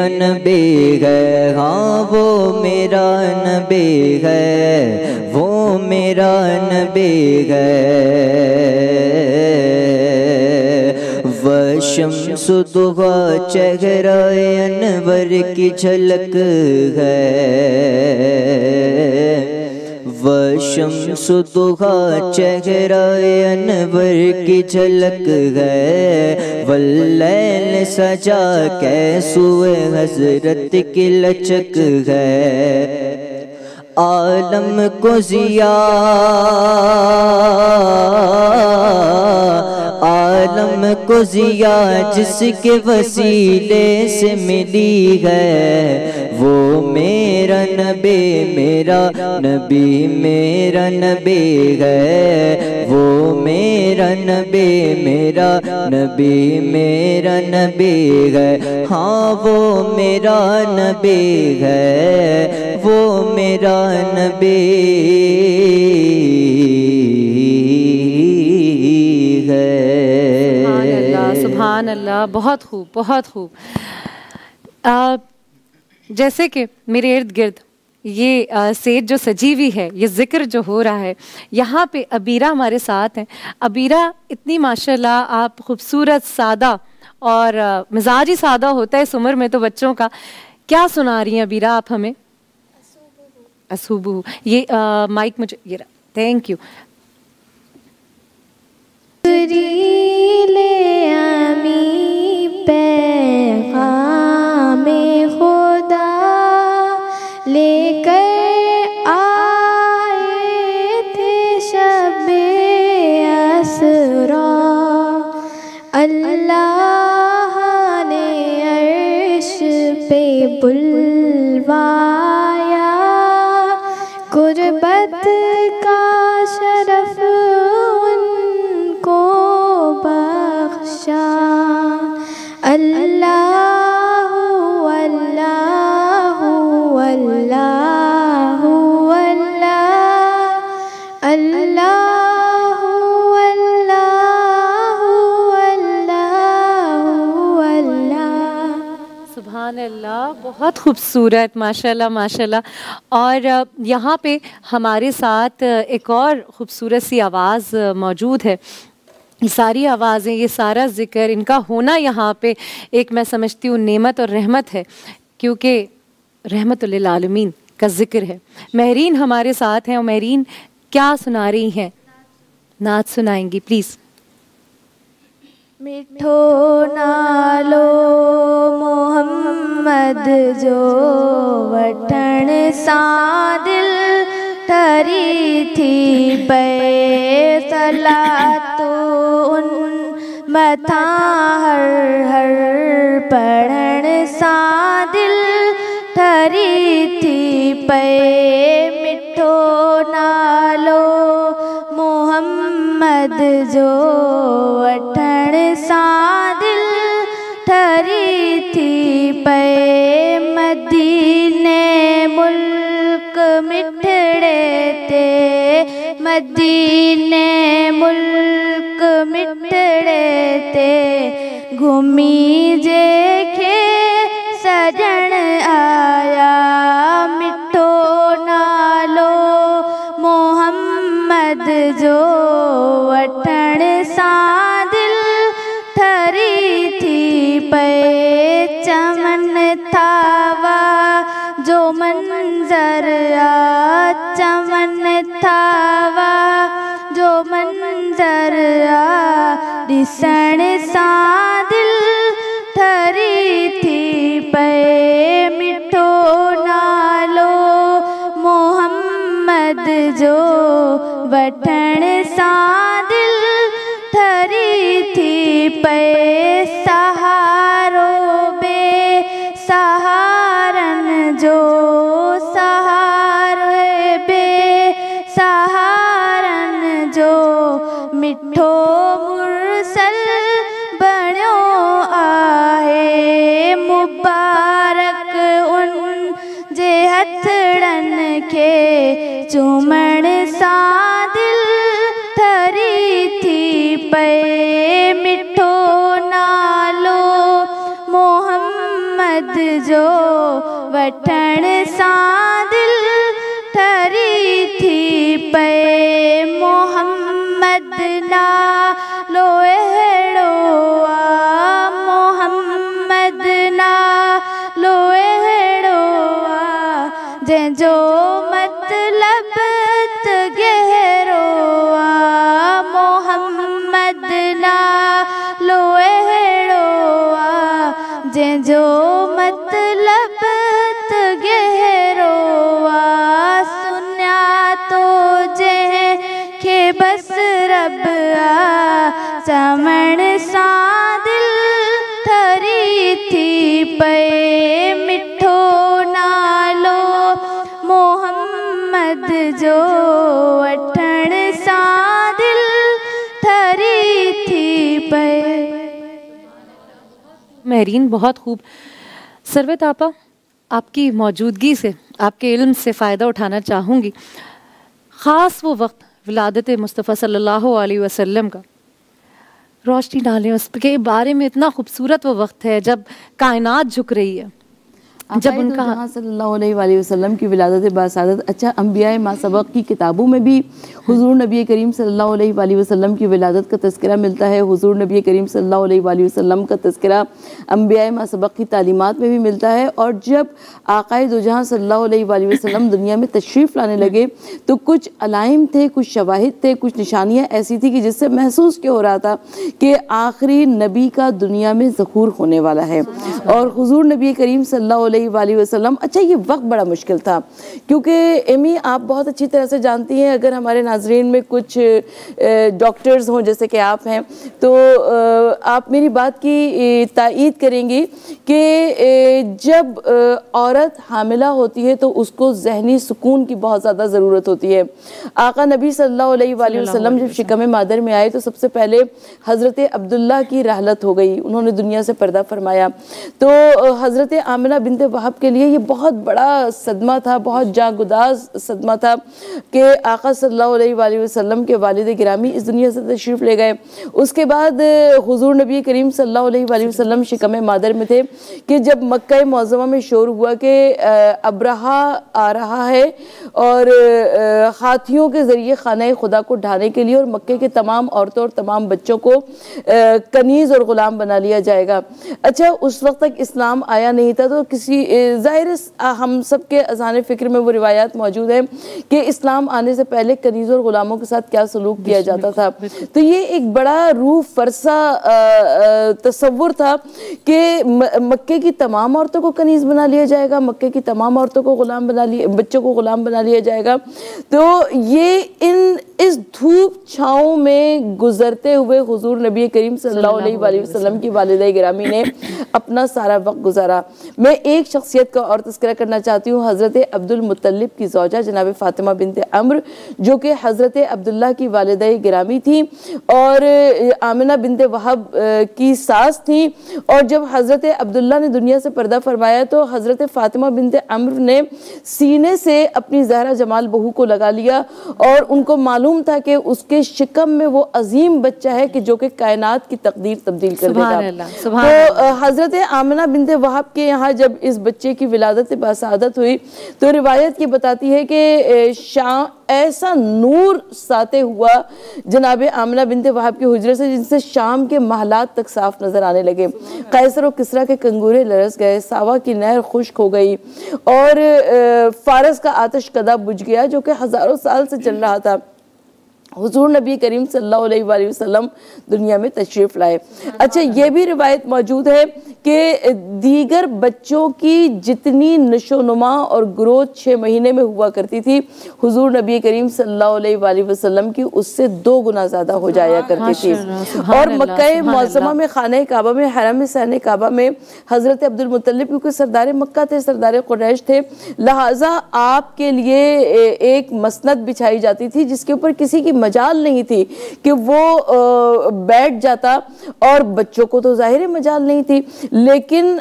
नबी है, हाँ वो मेरा नबी है, वो मेरा नबी है। शम्स दुहा चेहरा अनवर की झलक है, शम्स दुहा चेहरा अनवर की झलक है, वल्लैल सजा कैसुए हजरत की लचक है। आलम को जिया जिया जिसके वसीले से मिली है, वो मेरा नबी मेरा नबी मेरा नबी है, वो मेरा नबी मेरा नबी मेरा नबी है, हाँ वो मेरा नबी है, वो मेरा नबी है। सुभान अल्लाह, बहुत खूब, बहुत खूब। जैसे कि मेरे इर्द गिर्द ये सेज जो सजी हुई है, ये ज़िक्र जो हो रहा है, यहाँ पे अबीरा हमारे साथ हैं। अबीरा इतनी माशाल्लाह आप खूबसूरत, सादा, और मिजाज ही सादा होता है इस उम्र में तो बच्चों का। क्या सुना रही हैं अबीरा आप हमें? असुबू। ये माइक मुझे ये रहा, थैंक यू। खुदा लेकर आए थे शब-ए असरा, अल्लाह ने अर्श पे बुलवाया, गुरबत का शरफ उनको बख्शा। अल्लाहु अल्लाहु अल्लाहु अल्लाह, अल्लाहु अल्लाहु अल्लाहु अल्लाह। सुभान अल्लाह, बहुत खूबसूरत, माशाल्लाह माशाल्लाह। और यहाँ पे हमारे साथ एक और ख़ूबसूरत सी आवाज़ मौजूद है। ये सारी आवाज़ें, ये सारा ज़िक्र, इनका होना यहाँ पे एक मैं समझती हूँ नेमत और रहमत है, क्योंकि रहमतुल लिल आलमीन का ज़िक्र है। महरीन हमारे साथ हैं और महरीन क्या सुना रही हैं? नात सुनाएंगी प्लीज़। मिठो नालो मोहम्मद जो वठण सां दिल ठरी थी पे, सलातो उन मथा हर हर पढ़ण सां दिल ठरी थी पे। मिठो नालो मोहम्मद जो वठण सां दिल ठरी थी पे, मदीने मुल्क मिठड़े ते, मदीने मुल्क मिठड़े ते, घुमी जेके सजण आया। मिठो नालो मोहम्मद जो वठण सां दिल ठरी थी पे, चमन थावा जो मंजर आ, चमन थावा जो मंजर आ, ॾिसण सां दिल ठरी थी पे। मिठो नालो मोहम्मद जो वठण सां दिल ठरी थी पे, सहारो बे सहारन जो, सहारो बे सहारन जो, मिठो मुरसल बणियो आहे। मुबारक उन जे हथड़न के चुमण सां दिल ठरी थी पे। मिठो नालो मोहम्मद जो वठण सां दिल ठरी थी पे। मोहम्मद नालो अहिड़ो आ, मोहम्मद नालो अहिड़ो आ, जंहिंजो मतलब त गहरो आ। मोहम्मद नालो अहिड़ो आ, जंहिंजो मतलब त गहरो आ। सुञा तो जंहिंखे बसि रब आ, चवण सां दिल ठरी थी पे। मिठो ना आमद जो वठण सां दिल थरी थी पे। महरीन बहुत खूब। सरवत आपा, आपकी मौजूदगी से, आपके इल्म से फ़ायदा उठाना चाहूँगी। ख़ास वो वक्त विलादत मुस्तफ़ा सल्लल्लाहु अलैहि वसल्लम का, रोशनी डालें उसके बारे में। इतना खूबसूरत वो वक्त है जब कायनात झुक रही है, जब उनका सल्लल्लाहु अलैहि वसल्लम की विलादत बासादत। अच्छा, अंबिया मा सबक की किताबों में भी हुजूर नबी करीम सल्लल्लाहु अलैहि वसल्लम की विलादत का तज़किरा मिलता है। हुजूर नबी करीम सल्लल्लाहु अलैहि वसल्लम का तज़किरा अंबिया मा सबक की तालीमात में भी मिलता है। और जब आक़ाए दो जहां सल्लल्लाहु अलैहि वसल्लम दुनिया में तशरीफ़ लाने लगे तो कुछ अलाइम थे, कुछ शवाहिद थे, कुछ निशानियाँ ऐसी थी कि जिससे महसूस क्यों हो रहा था कि आखिरी नबी का दुनिया में ज़हूर होने वाला है। और हुजूर नबी करीम सल्लल्लाहु अलैहि वसल्लम, अच्छा ये वक्त बड़ा मुश्किल था क्योंकि एमी आप बहुत अच्छी तरह से जानती हैं, अगर हमारे नाजरीन में कुछ डॉक्टर्स हों जैसे कि आप हैं तो आप मेरी बात की तायीद करेंगी कि जब औरत हामिला होती है तो उसको ज़हनी सुकून की बहुत ज़्यादा ज़रूरत होती है। आका नबी सल्लल्लाहु अलैहि वसल्लम जब शिकम मादर में आए तो सबसे पहले हज़रत अब्दुल्ला की रहलत हो गई, उन्होंने दुनिया से पर्दा फरमाया। तो हज़रत आमिना बिनते वहब के लिए ये बहुत बड़ा सदमा था, बहुत जागुदाज सदमा था कि आका सल्लल्लाहु अलैहि वसल्लम के वालिद गिरामी इस दुनिया से तशरीफ़ ले गए। उसके बाद हुजूर नबी करीम सल्लल्लाहु अलैहि वसल्लम शिकम मादर में थे कि जब मक्का मुअज़्ज़मा में शोर हुआ कि अब्रहा आ रहा है और हाथियों के ज़रिए खाना खुदा को ढाने के लिए और मक्के के तमाम औरतों और तमाम बच्चों को कनीज़ और ग़ुलाम बना लिया जाएगा। अच्छा, उस वक्त तक इस्लाम आया नहीं था तो किसी ज़ाहिर हम सब के अज़ान फ़िक्र में वो रिवायात मौजूद है कि इस्लाम आने से पहले कनीज़ और ग़ुलामों के साथ क्या सलूक किया जाता था। तो ये एक बड़ा रूह फरसा तसव्वुर था कि मक्के की तमाम औरतों को कनीज़ बना लिया जाएगा, मक्के की तमाम औरतों को ग़ुलाम बना लिया, बच्चों को ग़ुलाम बना लिया जाएगा। तो ये इस धूप छाँव में गुजरते हुए हुजूर नबी करीम सल्लल्लाहु अलैहि वसल्लम की वालिदा गिरामी ने अपना सारा वक्त गुजारा। मैं एक शख्सियत का और तज़किरा करना चाहती हूँ, हज़रत अब्दुल मुत्तलिब की ज़ौजा जनाब फ़ातिमा बिनते अम्र जो कि हज़रत अब्दुल्ला की वालिदा गिरामी थी और आमिना बिनते वहब की सास थी। और जब हज़रत अब्दुल्ला ने दुनिया से पर्दा फरमाया तो हज़रत फ़ातिमा बिनते अम्र ने सीने से अपनी ज़हरा जमाल बहू को लगा लिया और उनको मालूम था कि उसके शिकम में वो अजीम बच्चा है कि जो कि कायनात की तकदीर तब्दील कर देगा। तो हज़रत आमिना बिनते वहब के यहाँ जब इस बच्चे की विलादत बासादत हुई तो रिवायत ये बताती है कि शाम ऐसा नूर साते हुआ जनाब आमिना बिनते वहब के हुजरे से जिनसे शाम के महलात तक साफ नजर आने लगे। कैसर और किसरा के कंगूरे लरस गए, सावा की नहर खुश्क हो गई और फारस का आतिश कदा बुझ गया जो कि हज़ारों साल से चल रहा था। हुजूर नबी करीम सल्लल्लाहु अलैहि वसल्लम दुनिया में तशरीफ़ लाए। अच्छा, ये भी रिवायत मौजूद है कि दीगर बच्चों की जितनी नशोनुमा और ग्रोथ 6 महीने में हुआ करती थी, हुजूर नबी करीम सल्लल्लाहु अलैहि वसल्लम की उससे 2 गुना ज़्यादा हो जाया करती थी। और मक्का मुअज़्ज़मा में खाने काबा में हरम सहने काबा में हज़रत अब्दुल मुत्तलिब क्योंकि सरदार मक्का थे, सरदार कुरैश थे, लिहाजा आपके लिए एक मसनद बिछाई जाती थी जिसके ऊपर किसी की मजाल नहीं थी कि वो बैठ जाता। और बच्चों को तो ज़ाहिर मजाल नहीं थी, लेकिन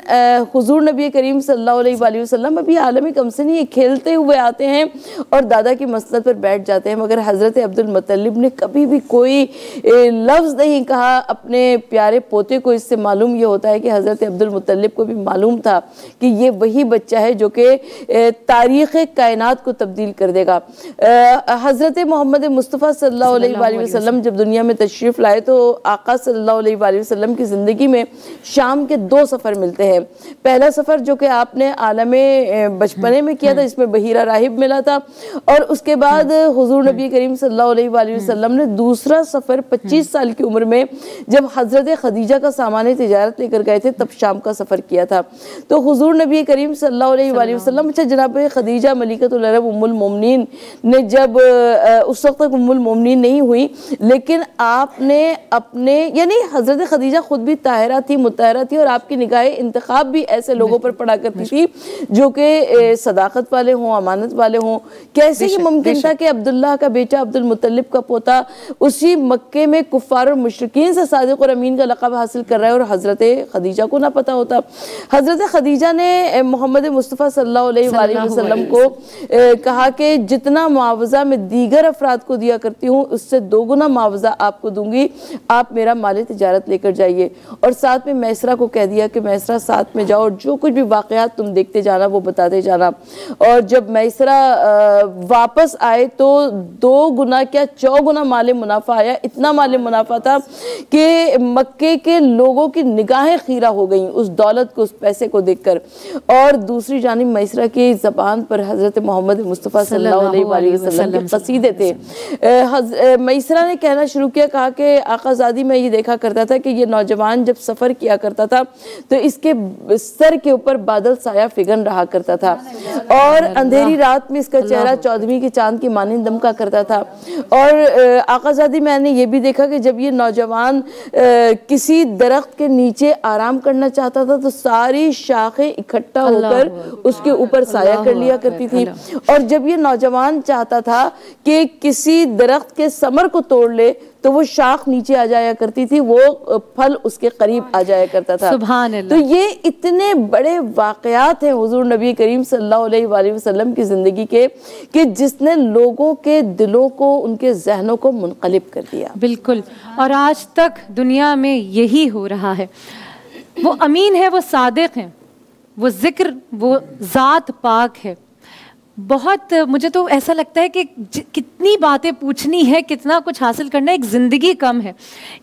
हुजूर नबी करीम सल्लल्लाहु अलैहि वसल्लम अभी आलम कम से नहीं खेलते हुए आते हैं और दादा की मसनद पर बैठ जाते हैं। मगर हज़रत अब्दुल मुत्तलिब ने कभी भी कोई लफ्ज़ नहीं कहा अपने प्यारे पोते को। इससे मालूम ये होता है कि हज़रत अब्दुल मुत्तलिब को भी मालूम था कि ये वही बच्चा है जो कि तारीख़ कायनात को तब्दील कर देगा। हज़रत मोहम्मद मुस्तफ़ा सल्लल्लाहु अलैहि वसल्लम जब दुनिया में तशरीफ़ लाए तो आका सल्लल्लाहु अलैहि वसल्लम की ज़िंदगी में शाम के 2 सफ़र मिलते हैं। पहला सफ़र जो कि आपने आलमे बचपने में किया था, इसमें बहीरा राहिब मिला था। और उसके बाद हुजूर नबी करीम सल्लल्लाहु अलैहि वसल्लम ने दूसरा सफ़र 25 साल की उम्र में जब हज़रत खदीजा का सामान तिजारत लेकर गए थे तब शाम का सफ़र किया था। तो हुजूर नबी करीम सल्लल्लाहु अलैहि वसल्लम, अच्छा जनाब खदीजा मलिकतुल अरब उम्मुल मोमिनीन ने जब उस वक्त तक उम्मुल तमनीन नहीं हुई, लेकिन आपने अपने यानी हज़रत खदीजा खुद भी ताहिरा थी, मुतहरा थी, और आपकी निगाहें इंतखाब भी ऐसे लोगों पर पड़ा करती थी जो कि सदाकत वाले हों, अमानत वाले हों। कैसे ये मुमकिन था कि अब्दुल्लाह का बेटा, अब्दुल मुत्तलिब का पोता उसी मक्के में कुफ़ार और मुशरिकीन से सादिक और अमीन का लक़ब हासिल कर रहा है और हज़रत खदीजा को ना पता होता। हज़रत खदीजा ने मोहम्मद मुस्तफ़ा सल्लल्लाहु अलैहि वसल्लम को कहा कि जितना मुआवजा मैं दीगर अफराद को दिया करती हूँ उससे 2 गुना मुआवजा आपको दूंगी, आप मेरा माल तिजारत लेकर जाइए। और साथ में मैसरा को कह दिया कि मैसरा साथ में जाओ और जो कुछ भी वाक़यात तुम देखते जाना वो बताते जाना। और जब मैसरा वापस आए तो 2 गुना क्या 4 गुना माल मुनाफा आया। इतना माल मुनाफा था कि मक्के के लोगों की निगाहें खीरा हो गई उस दौलत को, उस पैसे को देखकर। और दूसरी जानिब मैसरा की ज़बान पर हज़रत मोहम्मद मुस्तफ़ा सल्लल्लाहु अलैहि वसल्लम के कसीदे थे। मैसरा ने कहना शुरू किया, कहा कि आकाज़ादी में ये देखा करता था कि ये नौजवान जब सफ़र किया करता था तो इसके सर के ऊपर बादल साया फिगन रहा करता था और अंधेरी रात में इसका चेहरा 14वीं के चांद की मानिंद दमका करता था। और आकाज़ादी मैंने ये भी देखा कि जब ये नौजवान किसी दरख्त के नीचे आराम करना चाहता था तो सारी शाखें इकट्ठा होकर उसके ऊपर साया कर लिया करती थी। और जब ये नौजवान चाहता था कि किसी दरख्त के समर को तोड़ ले तो वो शाख नीचे आ जाया करती थी, वो फल उसके करीब आ जाया करता था। सुभान अल्लाह। तो ये इतने बड़े वाक़यात हैं हुज़ूर नबी करीम सल्लल्लाहु अलैहि वसल्लम की ज़िंदगी के कि जिसने लोगों के दिलों को, उनके जहनों को मुनक़लिब कर दिया। बिल्कुल, और आज तक दुनिया में यही हो रहा है। वो अमीन है, वो सादिक हैं, वो ज़िक्र, वो ज़ात पाक है। बहुत मुझे तो ऐसा लगता है कि कितनी बातें पूछनी है, कितना कुछ हासिल करना है, एक ज़िंदगी कम है।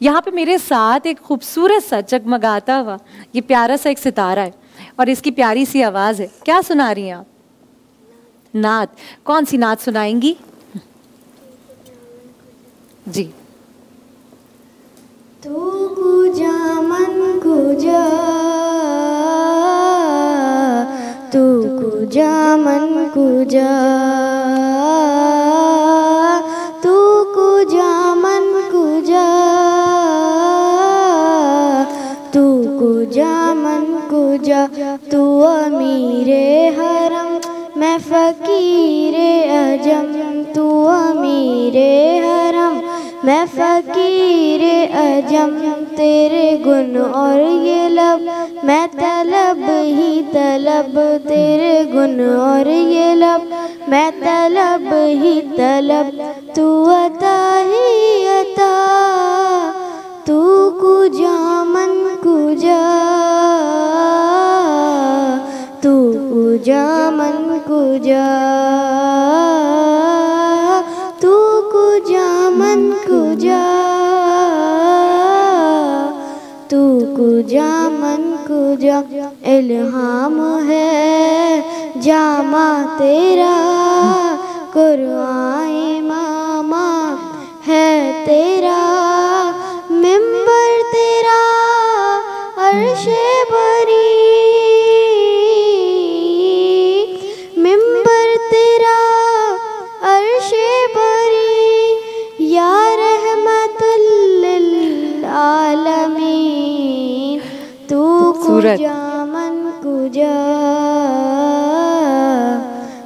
यहाँ पे मेरे साथ एक खूबसूरत सा जगमगाता हुआ ये प्यारा सा एक सितारा है और इसकी प्यारी सी आवाज़ है। क्या सुना रही हैं आप? नात। कौन सी नात सुनाएंगी जी? तू कुजा मन कुजा, तू कुजा मन कुजा, तू कुजा मन कुजा, तू कुजा मन कुजा, तू अमीरे हरम मैं फ़कीरे अजम, तू अमीरे हरम मैं फ़कीरे अजम, तेरे गुण और ये लब मैं तलब ही तलब, तेरे गुण और ये लब मैं तलब ही तलब, तू अता ही अता, तू कुजा मन कुजा, तू कुजा मन कुजा, तू कुजा मन कुजा, तू कुजा मन कुजा, इल्हाम है जामा तेरा, कुरान इमामा है तेरा, मिंबर तेरा अर्शे बरी, मिंबर तेरा अर्शे बरी, या रहमतुल लिल आलमीन, तू कुजा मन कुजा,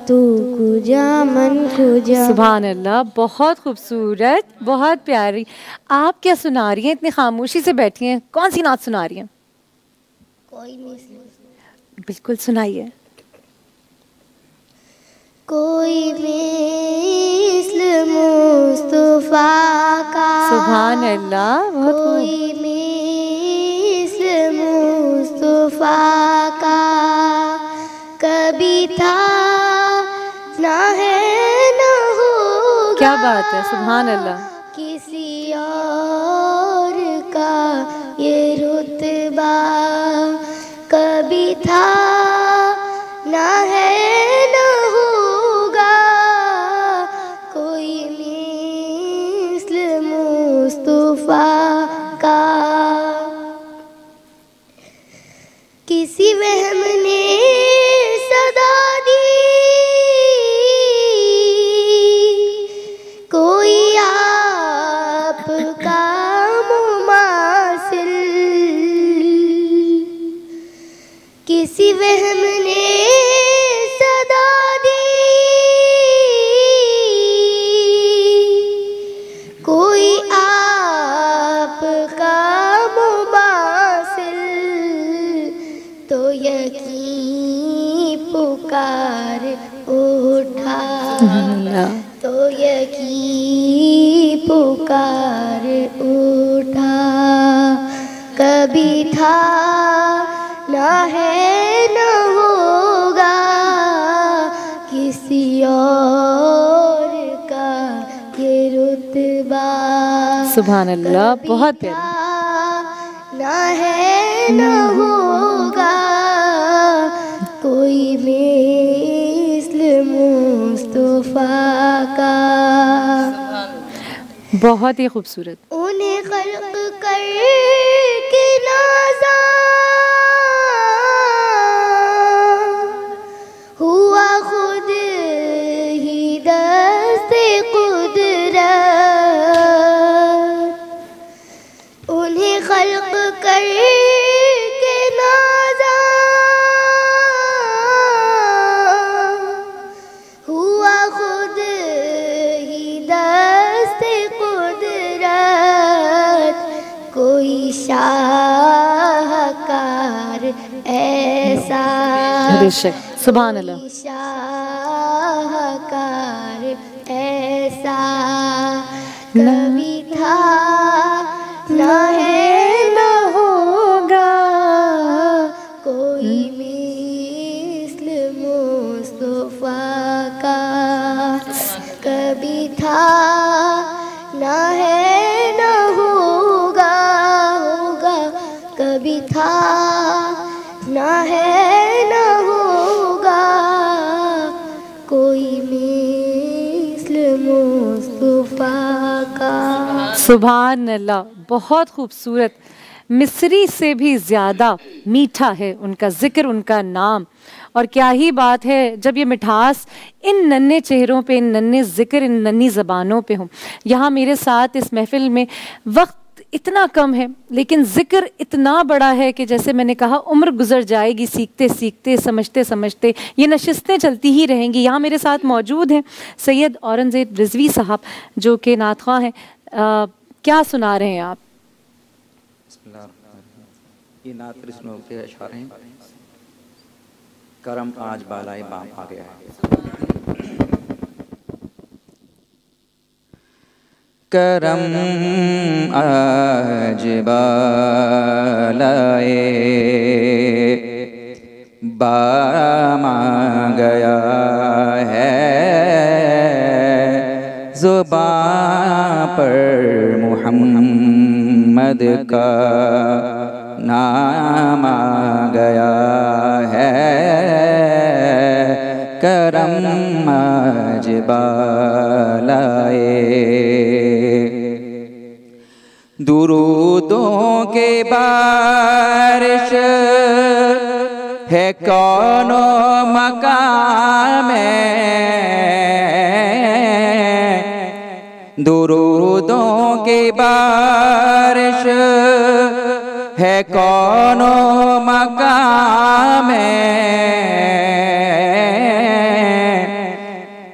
तू कुजा मन कुजा। सुभान अल्लाह, बहुत खूबसूरत, बहुत प्यारी। आप क्या सुना रही हैं? इतनी खामोशी से बैठी हैं, कौन सी नात सुना रही हैं? कोई नहीं, बिल्कुल सुनाइए। कोई मिस्ल मुस्तफा का, सुभान अल्लाह, कोई मिस्ल मुस्तफा का कभी था ना है ना होगा। क्या बात है, सुभान अल्लाह। किसी और का ये रुतबा कभी था ना है ना होगा, कोई मिस्ल मुस्तफा का। किसी वहम ने सदा दी, कोई अल्लाह। तो यकी पुकार उठा, कभी था ना है न होगा, किसी और का ये रुतबा। सुभान अल्लाह, बहुत कभी प्यारा। था ना है न होगा, कोई मिस्ल मुस्तफा का। बहुत ही खूबसूरत। उन्हें खल्क कर के नाज़ा, हुआ खुद ही दस्ते कुदरत। उन्हें खल्क कर के नाज़ा, हुआ खुद ही दस्ते कुदरत। कोई शाहकार ऐसा, बेशक, सुभान अल्लाह। कोई शाहकार ऐसा कभी था ना है न होगा, कोई मिस्ल मुस्तफा का। कभी था ना है न होगा, होगा कभी था ना है न होगा, कोई मिस्ल मुस्तफा का। सुभान अल्लाह, बहुत खूबसूरत। मिस्री से भी ज़्यादा मीठा है उनका ज़िक्र, उनका नाम। और क्या ही बात है जब ये मिठास इन नन्हे चेहरों पे, इन नन्हे ज़िक्र, इन नन्ही ज़बानों पे हों। यहाँ मेरे साथ इस महफ़िल में वक्त इतना कम है, लेकिन ज़िक्र इतना बड़ा है कि जैसे मैंने कहा, उम्र गुजर जाएगी सीखते सीखते, समझते समझते, ये नशिस्तें चलती ही रहेंगी। यहाँ मेरे साथ मौजूद हैं सैयद औरंगज़ेब रिज़वी साहब, जो कि नातख़्वाह हैं। क्या सुना रहे हैं आप? ये नात कृष्णों के अशार हैं। करम आज बालाए बाम आ गया है। करम आज बालाए बाम आ गया है, ज़ुबान पर मुहम्मद का नाम आ गया है। करम आज बालाए, दुरूदों के बारिश है कौनो मकाम में, दुरूदों की बारिश है कौनो मकाम में,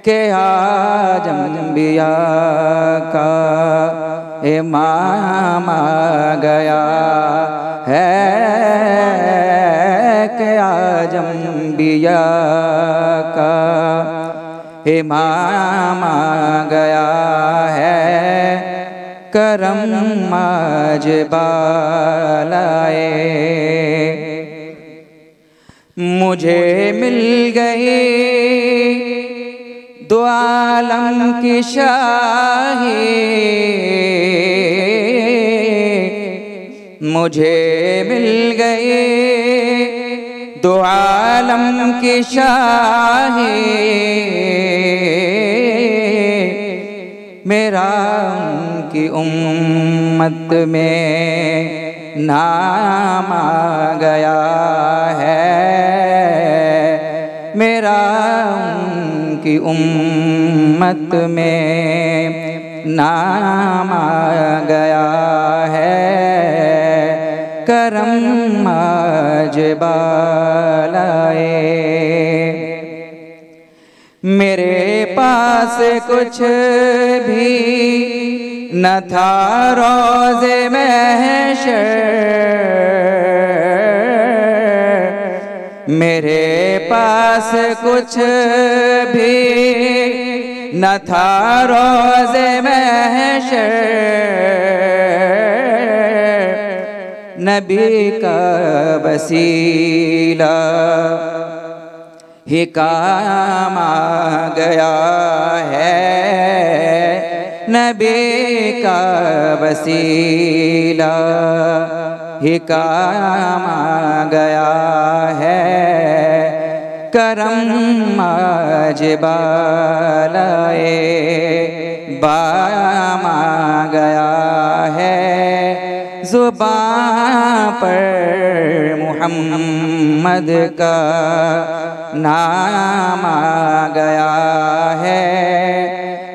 के आज अंबिया का इमाम आ गया है, के आज अंबिया का इमाम आ गया है। करम आज बालाए, मुझे मिल गई दो आलम की शाही, मुझे मिल गई दो आलम की शाही, मेरा उनकी उम्मत में नाम आ गया है, मेरा उनकी उम्मत में नाम आ गया है। करम आज बालाए, मेरे पास कुछ भी न था रोज़े महशर, मेरे पास कुछ भी न था रोज़े महशर नबी का वसीला ही काम आ गया है, नबी का वसीला ही काम आ गया है। करम आज बालाए बाम आ गया है, ज़ुबान पर मुहम्मद का नाम आ गया है।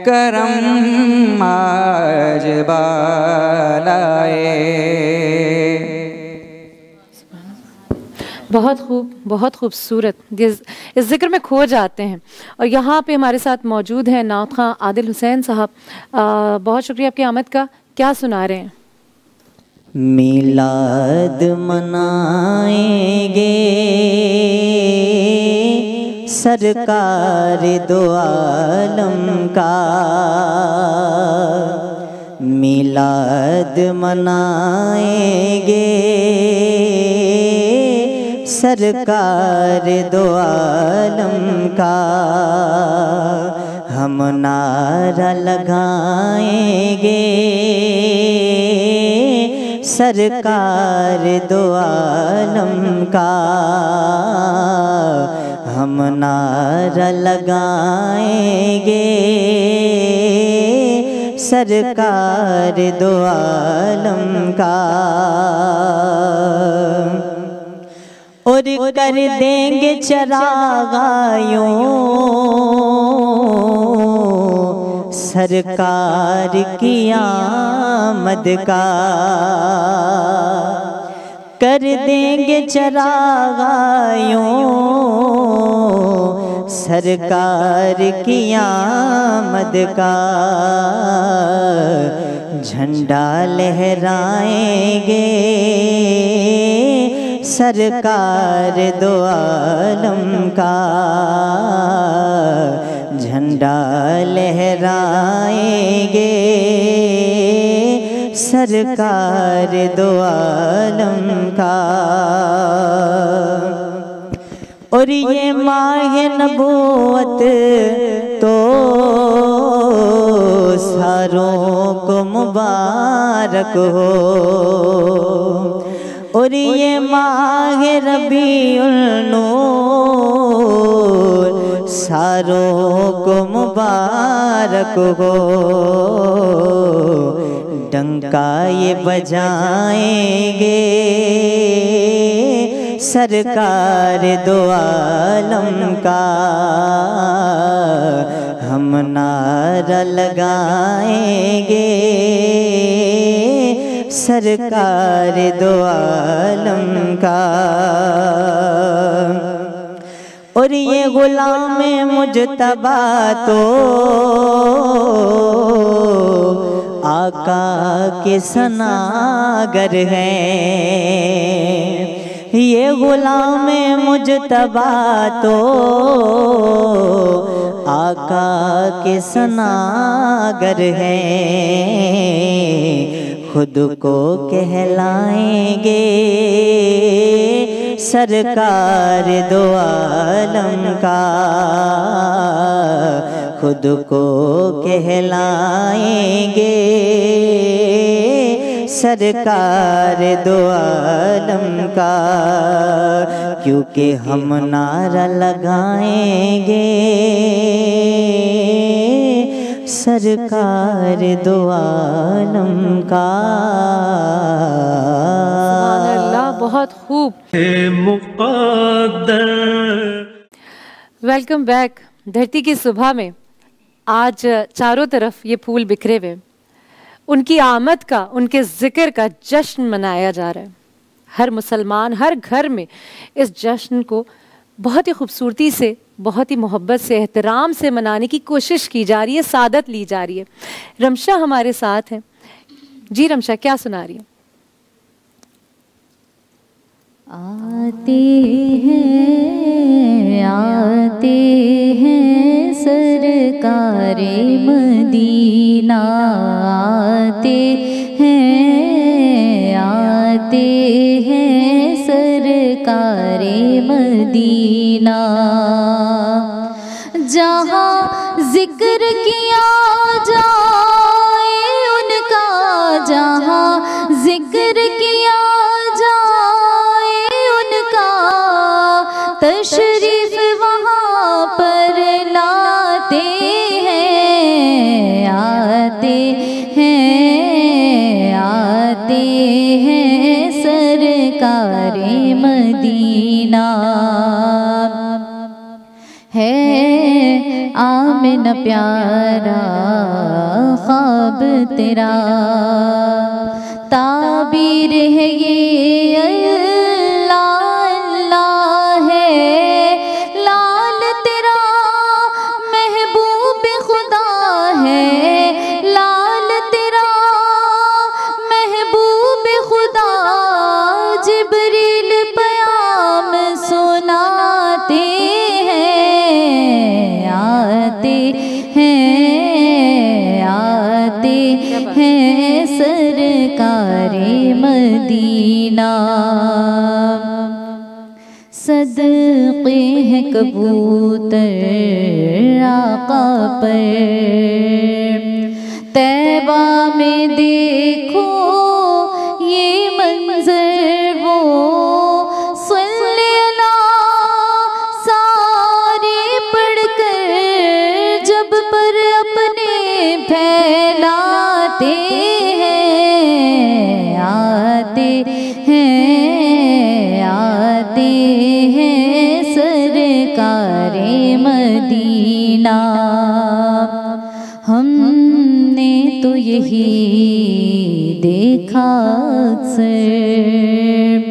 करम आज बालाए। बहुत खूब, बहुत खूबसूरत। इस जिक्र में खो जाते हैं। और यहाँ पे हमारे साथ मौजूद हैं नात खां आदिल हुसैन साहब। बहुत शुक्रिया आपकी आमद का। क्या सुना रहे हैं? मिलाद मनाएंगे सरकार दो आलम का, मिलाद मनाएंगे सरकार दो आलम का। हम नारा लगाएंगे सरकार दो आलम का, हम नारा लगाएंगे सरकार दो आलम का। और कर देंगे चरागायों सरकार की आमद का, कर देंगे चरागायों सरकार की आमद का। झंडा लहराएंगे सरकार दो आलम का, झंडा लहराएंगे सरकार दो आलम का। और ये माह नबूवत तो सारों को मुबारक हो, और ये माह रबीउल नूर सारों को मुबारक हो। डंका ये बजाएंगे सरकार दो आलम का, हम नारा लगाएंगे सरकार दो आलम का। और ये गुलाम मुजतबा तो आका के सनागर हैं, ये गुलाम मुजतबा तो आका के सनागर हैं। खुद को कहलाएंगे सरकार दो आलम का, खुद को कहलाएंगे सरकार दो आलम का। क्योंकि हम नारा लगाएंगे सरकार दो आलम का। सुभान अल्लाह, बहुत खूब। Welcome back. धरती की सुबह में आज चारों तरफ ये फूल बिखरे हुए, उनकी आमद का, उनके जिक्र का जश्न मनाया जा रहा है। हर मुसलमान, हर घर में इस जश्न को बहुत ही खूबसूरती से, बहुत ही मोहब्बत से, एहतराम से मनाने की कोशिश की जा रही है, सादत ली जा रही है। रमशा हमारे साथ हैं। जी रमशा, क्या सुना रही है? आते हैं सरकारे मदीना, आते हैं सरकारे मदीना। जहाँ जिक्र किया जाए उनका, जहाँ जिक्र किया जाए उनका, तशरीफ वहाँ पर लाते हैं। आते हैं सरकारे मदीना। है आमिना प्यारा ख्वाब तेरा, ताबीर है ये अल्लाह अल्लाह है। लाल तेरा महबूब खुदा है, लाल तेरा महबूब खुदा। जिब्रील पयाम सुनाते हैं सरकारे मदीना। सदक़े हैं कबूतर आका पर, तैबा में देखो ये मंजर हो। सल्ले अला सारे पढ़कर जब पर अपने फैलाते हैं। आते हैं सरकारे मदीना। हमने तो यही देखा अक्सर,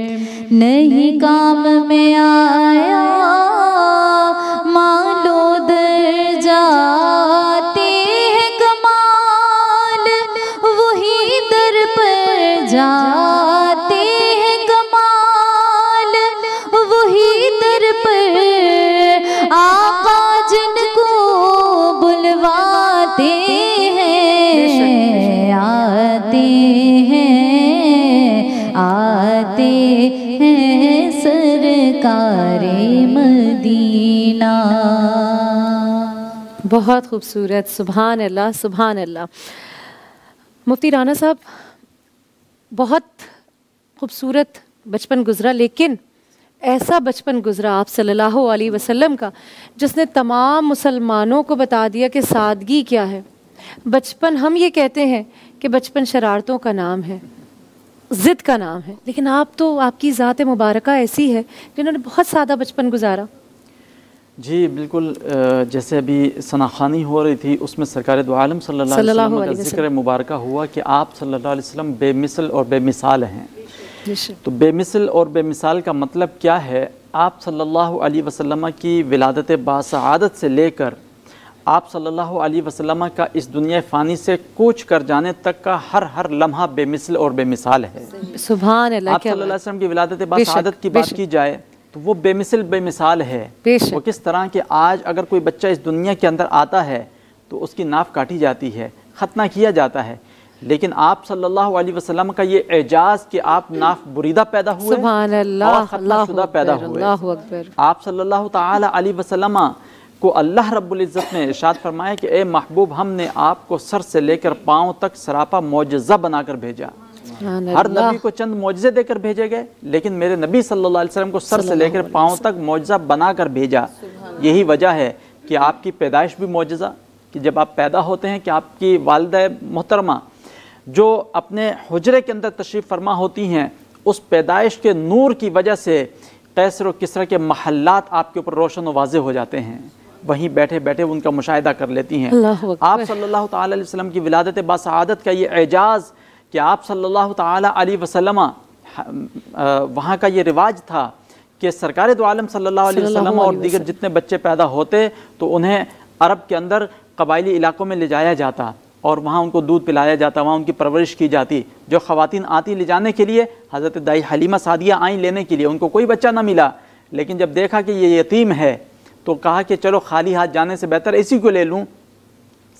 नहीं काम में आया मालो दर जाते हैं कमाल, वही दर पर जाते हैं कमाल, वही दर पर आका जिनको बुलवाते हैं। आते हैं सरकारे मदीना। बहुत खूबसूरत, सुभान अल्लाह सुभान अल्लाह। मुफ्ती राना साहब, बहुत खूबसूरत बचपन गुजरा, लेकिन ऐसा बचपन गुजरा आप सल्लल्लाहु अलैहि वसल्लम का जिसने तमाम मुसलमानों को बता दिया कि सादगी क्या है। बचपन, हम ये कहते हैं कि बचपन शरारतों का नाम है, ज़िद का नाम है, लेकिन आप तो, आपकी ज़ात मुबारका ऐसी है जिन्होंने बहुत सादा बचपन गुजारा। जी बिल्कुल, जैसे अभी सनाखानी हो रही थी उसमें सरकार दो आलम सल्लल्लाहु अलैहि वसल्लम का जिक्र मुबारका हुआ कि आप सल्लल्लाहु अलैहि वसल्लम बेमिसल और बेमिसाल हैं। तो बेमिसल और बेमिसाल का मतलब क्या है? आप सल्लल्लाहु अलैहि वसल्लम की विलादत बासआदत से लेकर आप सल्लल्लाहु अलैहि वसल्लम का इस दुनिया फ़ानी से कूच कर जाने तक का हर लम्हा बेमिसल और बेमिसाल है। सुभान अल्लाह। आप सल्लल्लाहु अलैहि वसल्लम की विलादत बासआदत की बात की जाए तो वो बेमिसल बेमिसाल है। वो किस तरह कि आज अगर कोई बच्चा इस दुनिया के अंदर आता है तो उसकी नाफ काटी जाती है, ख़तना किया जाता है, लेकिन आप सल्लल्लाहु अलैहि वसल्लम का ये एजाज़ कि आप नाफ बुरीदा पैदा हुए और ख़त्नाशुदा पैदा हुए। आप सल्लल्लाहु ताला अलैहि वसल्लम को अल्लाह रब्बुल इज़्ज़त ने इरशाद फरमाया कि ए महबूब, हमने आपको सर से लेकर पाँव तक सरापा मौजज़ा बनाकर भेजा। हर नबी को चंद मौजज़े देकर भेजे गए, लेकिन मेरे नबी सल्लल्लाहु अलैहि वसल्लम को सर से लेकर पाँव तक मौजज़ा बनाकर भेजा। यही वजह है कि आपकी पैदाइश भी मौजज़ा, कि जब आप पैदा होते हैं कि आपकी वालिदा मोहतरमा जो अपने हुजरे के अंदर तशरीफ़ फरमा होती हैं, उस पैदाइश के नूर की वजह से कैसर और किसरा के महल्लात आपके ऊपर रोशन व वाज़े हो जाते हैं। वहीं बैठे बैठे उनका मुशाहिदा कर लेती हैं। आप सल्लल्लाहु ताला अलैहि वसल्लम की विलादत बासआदत का ये एजाज़ कि आप सल्लल्लाहु ताला अलैहि वसल्लम, वहाँ का ये रिवाज था कि सरकार दो आलम सल्लल्लाहु अलैहि वसल्लम और दीगर जितने बच्चे पैदा होते तो उन्हें अरब के अंदर कबायली इलाकों में ले जाया जाता। और वहाँ उनको दूध पिलाया जाता, वहाँ उनकी परवरिश की जाती। जो ख़वातीन आती ले जाने के लिए, हज़रत दाई हलीमा सादिया आई लेने के लिए, उनको कोई बच्चा ना मिला, लेकिन जब देखा कि ये यतीम है तो कहा कि चलो खाली हाथ जाने से बेहतर इसी को ले लूँ।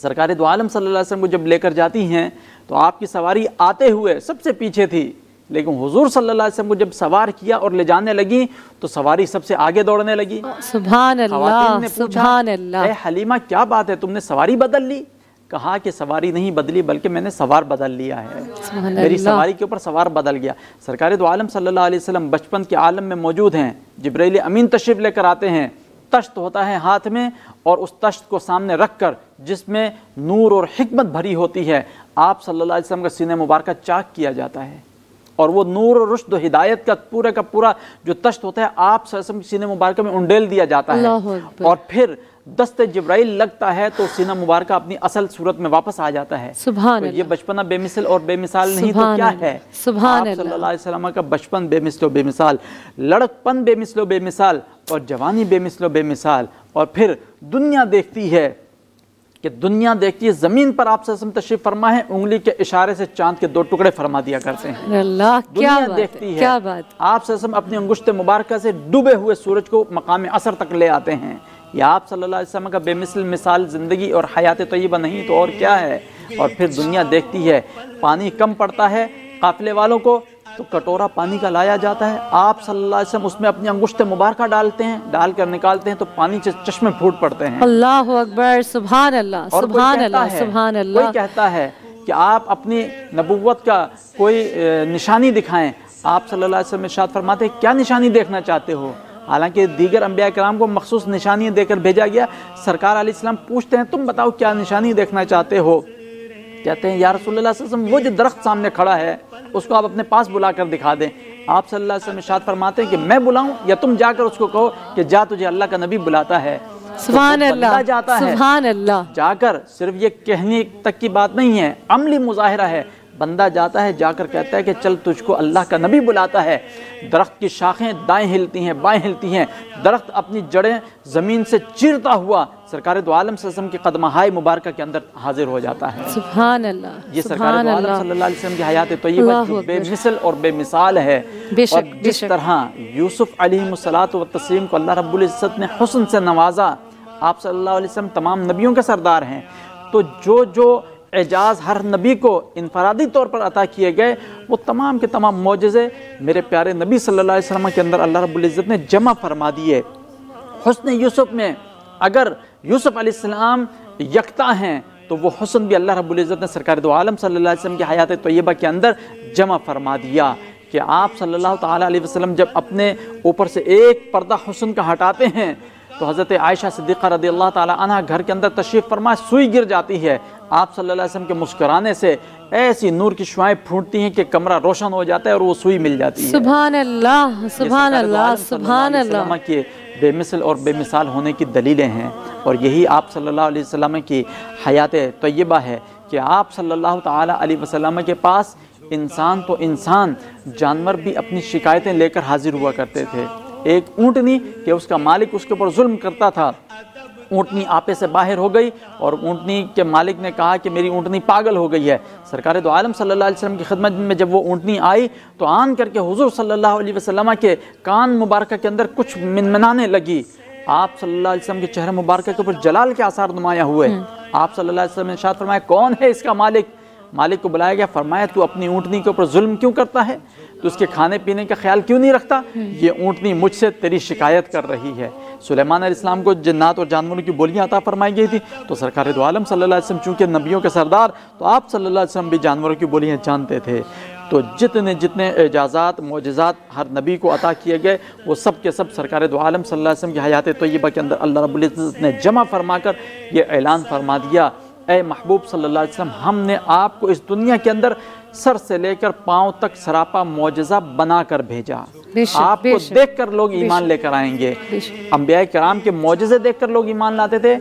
सरकार दो आलम सल्लल्लाहु अलैहि वसल्लम को जब लेकर जाती हैं तो आपकी सवारी आते हुए सबसे पीछे थी, लेकिन हुजूर सल्लल्लाहु अलैहि वसल्लम को जब सवार किया और ले जाने लगी तो सवारी सबसे आगे दौड़ने लगी। सुभान अल्लाह, सुभान अल्लाह। ए हलीमा क्या बात है, तुमने सवारी बदल ली? कहा कि सवारी नहीं बदली बल्कि मैंने सवार बदल लिया है, मेरी सवारी के ऊपर सवार बदल गया। सरकार दो आलम सल्लल्लाहु अलैहि वसल्लम बचपन के आलम में मौजूद हैं, जिब्राइल अमीन तशरीफ़ लेकर आते हैं, तश्त होता है हाथ में और उस तश्त को सामने रख कर जिसमें नूर और हिकमत भरी होती है, आप सल्लल्लाहु अलैहि वसल्लम का सीने मुबारक चाक किया जाता है और वो नूर और रुश्द हिदायत का पूरा जो तश्त होता है आप सल्लल्लाहु अलैहि वसल्लम के सीने मुबारक में उंडेल दिया जाता है और फिर दस्ते जिब्राइल लगता है तो सीना मुबारक अपनी असल सूरत में वापस आ जाता है। सुभान तो ये बचपना बेमिसल और बेमिसाल नहीं तो क्या है? सुभान आप सल्लल्लाहु अलैहि वसल्लम का बचपन बेमिसल बेमिसाल, लड़कपन बेमिसल बेमिसाल और जवानी बेमिसल बेमिसाल। और फिर दुनिया देखती है कि दुनिया देखती है ज़मीन पर आप सल्लल्लाहु अलैहि वसल्लम तशरीफ फरमा है, उंगली के इशारे से चांद के 2 टुकड़े फरमा दिया करते हैं। अल्लाह, क्या दुनिया बात देखती है, क्या बात। आप सल्लल्लाहु अलैहि वसल्लम अपनी अंगुश्त मुबारक से डूबे हुए सूरज को मकाम असर तक ले आते हैं। या आप सल्लल्लाहु अलैहि वसल्लम का बेमिसल मिसाल ज़िंदगी और हयात तय्यबा नहीं तो और क्या है। और फिर दुनिया देखती है पानी कम पड़ता है काफिले वालों को तो कटोरा पानी का लाया जाता है, आप सल्लल्लाहु अलैहि वसल्लम उसमें अपनी अंगुश्त मुबारक डालते हैं, डाल कर निकालते हैं तो पानी चश्मे फूट पड़ते हैं। अल्लाह अकबर, सुभान अल्लाह, सुभान अल्लाह, सुभान अल्लाह। कोई कहता है कि आप अपनी नबुव्वत का कोई निशानी दिखाएं, आप सल्लल्लाहु अलैहि वसल्लम इरशाद फरमाते हैं क्या निशानी देखना चाहते हो? हालांकि दीगर अंबिया कराम को मखसूस निशानियाँ देकर भेजा गया। सरकार अलैहिस्सलाम पूछते हैं तुम बताओ क्या निशानी देखना चाहते हो? कहते हैं या रसूलुल्लाह सल्लल्लाहु अलैहि वसल्लम वो जो दरख्त सामने खड़ा है उसको आप अपने पास बुला कर दिखा दें। आप सल्लल्लाहु अलैहि वसल्लम इरशाद फरमाते हैं कि मैं बुलाऊं या तुम जाकर उसको कहो कि जा तुझे अल्लाह का नबी बुलाता है। सुभान अल्लाह, जाता है सुभान अल्लाह। जाकर सिर्फ ये कहने तक की बात नहीं है, अमली मुजाहिरा है। बंदा जाता है जाकर कहता है कि चल तुझको अल्लाह का नबी बुलाता है। दरख्त की शाखें दाएं हिलती हैं बाएं हिलती हैं, दरख्त अपनी जड़ें ज़मीन से चीरता हुआ सरकार दो आलम सल्लल्लाहु अलैहि वसल्लम की कदमहाय मुबारक के अंदर हाजिर हो जाता है। सुभान अल्लाह, ये सरकार दो आलम सल्लल्लाहु अलैहि वसल्लम की हयात तय्यबा जो बेमिसल और बेमिसाल है। और जिस तरह यूसुफ अलैहिस्सलातु व तस्लीम को अल्लाह रब्बुल इज़्ज़त ने हुस्न से नवाजा, आप सल्लल्लाहु अलैहि वसल्लम तमाम नबियों के सरदार हैं, तो जो एजाज़ हर नबी को इनफरादी तौर पर अता किए गए वो तमाम के तमाम मौजज़े मेरे प्यारे नबी सल्लल्लाहु अलैहि वसल्लम के अंदर अल्लाह रब्बुल इज़्ज़त ने जमा फरमा दिए। हुस्न यूसुफ में अगर यूसुफ अलैहिस्सलाम यकता हैं तो वो हुस्न भी अल्लाह रब्बुल इज़्ज़त ने सरकार दो आलम सल्लल्लाहु अलैहि वसल्लम की हयात तय्यबा के अंदर जमा फरमा दिया कि आप सल्लल्लाहु ताला अलैहि वसल्लम जब अपने ऊपर से एक पर्दा हुस्न का हटाते हैं तो हज़रत आयशा सिद्दीक़ा रज़ियल्लाहु ताला अन्हा घर के अंदर तशरीफ़ फरमा सुई गिर जाती है। आप सल्लल्लाहु अलैहि वसल्लम के मुस्कुराने से ऐसी नूर की शुआएं फूटती हैं कि कमरा रोशन हो जाता है और वो सुई मिल जाती है। सुभान अल्लाह, सुभान अल्लाह, सुभान अल्लाह के बेमिसल और बेमिसाल होने की दलीलें हैं। और यही आप सल्लल्लाहु अलैहि वसल्लम की हयात तय्यबा है कि आप सल्लल्लाहु ताला अलैहि वसल्लम के पास इंसान तो इंसान, जानवर भी अपनी शिकायतें लेकर हाजिर हुआ करते थे। एक ऊँटनी कि उसका मालिक उसके ऊपर जुल्म करता था, ऊँटनी आपे से बाहर हो गई और ऊँटनी के मालिक ने कहा कि मेरी ऊँटनी पागल हो गई है। सरकार दो आलम सल्लल्लाहु अलैहि वसल्लम की खिदमत में जब वो ऊँटनी आई तो आन करके हुजूर सल्लल्लाहु अलैहि वसल्लम के कान मुबारक के अंदर कुछ मिनमिनाने लगी। आप सल्लल्लाहु अलैहि वसल्लम के चेहरे मुबारक के ऊपर जलाल के आसार नुमाया हुए। आप सल्लल्लाहु अलैहि वसल्लम ने इरशाद फरमाया कौन है इसका मालिक? मालिक को बुलाया गया, फरमाया तू अपनी ऊँटनी के ऊपर जुल्म क्यों करता है? तो उसके खाने पीने का ख्याल क्यों नहीं रखता? ये ऊँटनी मुझसे तेरी शिकायत कर रही है। सुलेमान अलैहिस्सलाम को जन्नात और जानवरों की बोलियां अता फरमाई गई थी, तो सरकार दो आलम सल्लल्लाहु अलैहि वसल्लम चूँकि नबियों के सरदार, तो आप सल्लल्लाहु अलैहि वसल्लम भी जानवरों की बोलियां जानते थे। तो जितने एजाज़ात मोजज़ात हर नबी को अता किए गए वो सब के सब सरकार दो आलम सल्लल्लाहु अलैहि वसल्लम की हयात तय्यबा के अंदर अल्लाह रब्बुल इज़्ज़त ने जमा फरमा कर ये ऐलान फरमा दिया, ए महबूब सल्लल्लाहु अलैहि वसल्लम हमने आपको इस दुनिया के अंदर सर से लेकर पाँव तक सरापा मौजज़ा बना कर भेजा। आपको देख कर लोग ईमान लेकर आएंगे। अंबिया कराम के मौजज़े देख कर लोग ईमान लाते थे।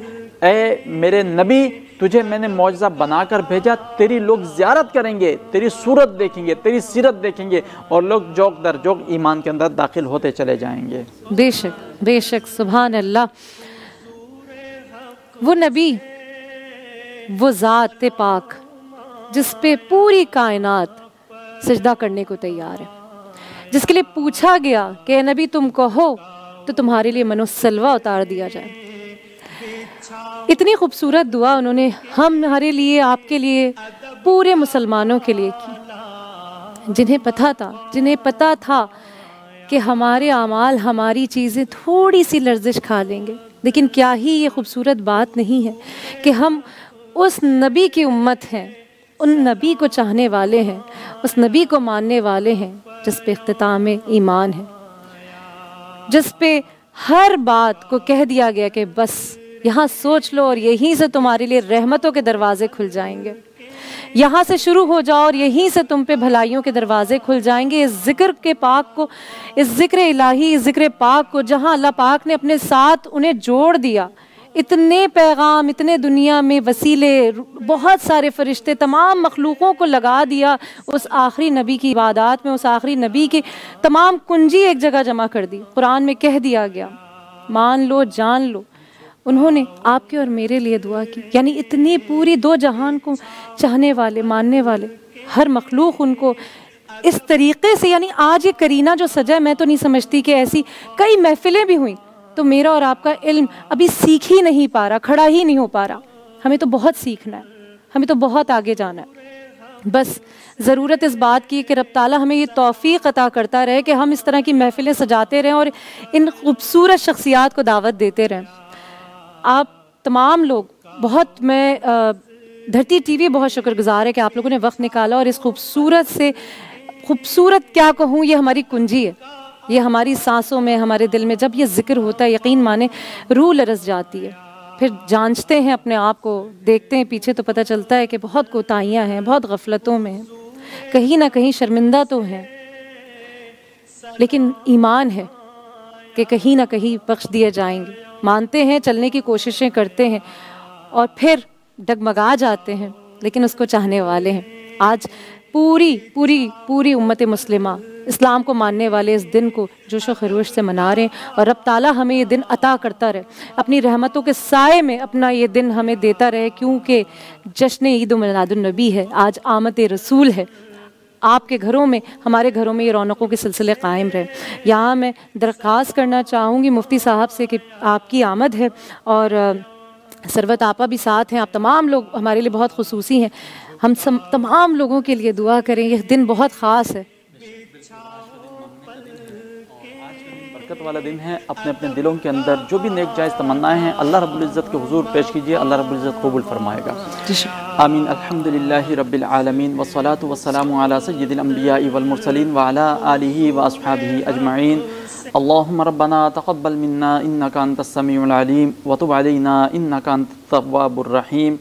ए मेरे नबी तुझे मैंने मौजज़ा बनाकर भेजा, तेरी लोग ज़ियारत करेंगे, तेरी सूरत देखेंगे, तेरी सीरत देखेंगे और लोग जोक दर जोक ईमान के अंदर दाखिल होते चले जाएंगे। बेशक बेशक, सुभान अल्लाह। वो नबी, वो ज़ात पाक जिस पे पूरी कायनात सजदा करने को तैयार है, जिसके लिए पूछा गया कि ए नबी तुम कहो तो तुम्हारे लिए मनोसलवा उतार दिया जाए। इतनी खूबसूरत दुआ उन्होंने हमारे लिए, आपके लिए, पूरे मुसलमानों के लिए की, जिन्हें पता था कि हमारे आमाल, हमारी चीज़ें थोड़ी सी लर्जिश खा लेंगे। लेकिन क्या ही ये खूबसूरत बात नहीं है कि हम उस नबी की उम्मत हैं, उन नबी को चाहने वाले हैं, उस नबी को मानने वाले हैं जिस पे इख्तिताम ईमान है, जिस पे हर बात को कह दिया गया कि बस यहाँ सोच लो और यहीं से तुम्हारे लिए रहमतों के दरवाजे खुल जाएंगे, यहाँ से शुरू हो जाओ और यहीं से तुम पे भलाइयों के दरवाजे खुल जाएंगे। इस जिक्र के पाक को, इस जिक्र इलाही, इस जिक्र पाक को जहाँ अल्लाह पाक ने अपने साथ उन्हें जोड़ दिया, इतने पैगाम, इतने दुनिया में वसीले, बहुत सारे फरिश्ते, तमाम मखलूक़ों को लगा दिया उस आखिरी नबी की इबादत में, उस आखिरी नबी की तमाम कुंजी एक जगह जमा कर दी। कुरान में कह दिया गया, मान लो, जान लो, उन्होंने आपके और मेरे लिए दुआ की। यानी इतनी पूरी दो जहान को चाहने वाले, मानने वाले, हर मखलूक उनको इस तरीक़े से, यानी आज ये करीना जो सजा है, मैं तो नहीं समझती कि ऐसी कई महफिलें भी हुई तो मेरा और आपका इल्म अभी सीख ही नहीं पा रहा, खड़ा ही नहीं हो पा रहा। हमें तो बहुत सीखना है, हमें तो बहुत आगे जाना है। बस ज़रूरत इस बात की कि रब ताला हमें ये तौफ़ीक़ अता करता रहे कि हम इस तरह की महफिलें सजाते रहें और इन खूबसूरत शख्सियात को दावत देते रहें। आप तमाम लोग बहुत, मैं धरती टीवी बहुत शुक्रगुजार है कि आप लोगों ने वक्त निकाला और इस खूबसूरत से खूबसूरत, क्या कहूँ, ये हमारी कुंजी है, ये हमारी सांसों में, हमारे दिल में जब ये जिक्र होता है, यकीन माने रूह लरस जाती है। फिर जांचते हैं अपने आप को, देखते हैं पीछे तो पता चलता है कि बहुत कोताहियाँ हैं, बहुत गफलतों में हैं, कहीं ना कहीं शर्मिंदा तो हैं, लेकिन ईमान है कि कहीं ना कहीं बख्श दिए जाएंगे। मानते हैं, चलने की कोशिशें करते हैं और फिर डगमगा जाते हैं, लेकिन उसको चाहने वाले हैं। आज पूरी पूरी पूरी उम्मत मुस्लिमा इस्लाम को मानने वाले इस दिन को जोश व खरोश से मना रहे हैं और रब ताला हमें ये दिन अता करता रहे, अपनी रहमतों के साए में अपना ये दिन हमें देता रहे, क्योंकि जश्न ईद मिलादुन नबी है, आज आमद रसूल है। आपके घरों में, हमारे घरों में ये रौनकों के सिलसिले कायम रहे। यहाँ मैं दरख्वास्त करना चाहूँगी मुफ्ती साहब से कि आपकी आमद है और सरवत आपा भी साथ हैं, आप तमाम लोग हमारे लिए बहुत खुसूसी हैं, हम तमाम लोगों के लिए दुआ करें। यह दिन बहुत ख़ास है, बरकत वाला दिन है। अपने अपने दिलों के अंदर जो भी नेक जायज़ तमन्नाएं हैं अल्लाह रब्बुल इज़्ज़त के हुजूर पेश कीजिए, अल्लाह रब्बुल इज़्ज़त कबूल फरमाएगा। आमीन। अल्हम्दुलिल्लाहि रब्बिल आलमीन वस्सलातु वस्सलामु अला सय्यिदिल अंबिया'i वल मुरसलीन व अला आलिहि व अस्हाबिहि अजमईन। अल्लाहुम्मा रब्बना तक़ब्बल मिन्ना इन्नका अंतस समीउल अलीम व तुब अलैना इन्नका अंतत तव्वाबुर रहीम।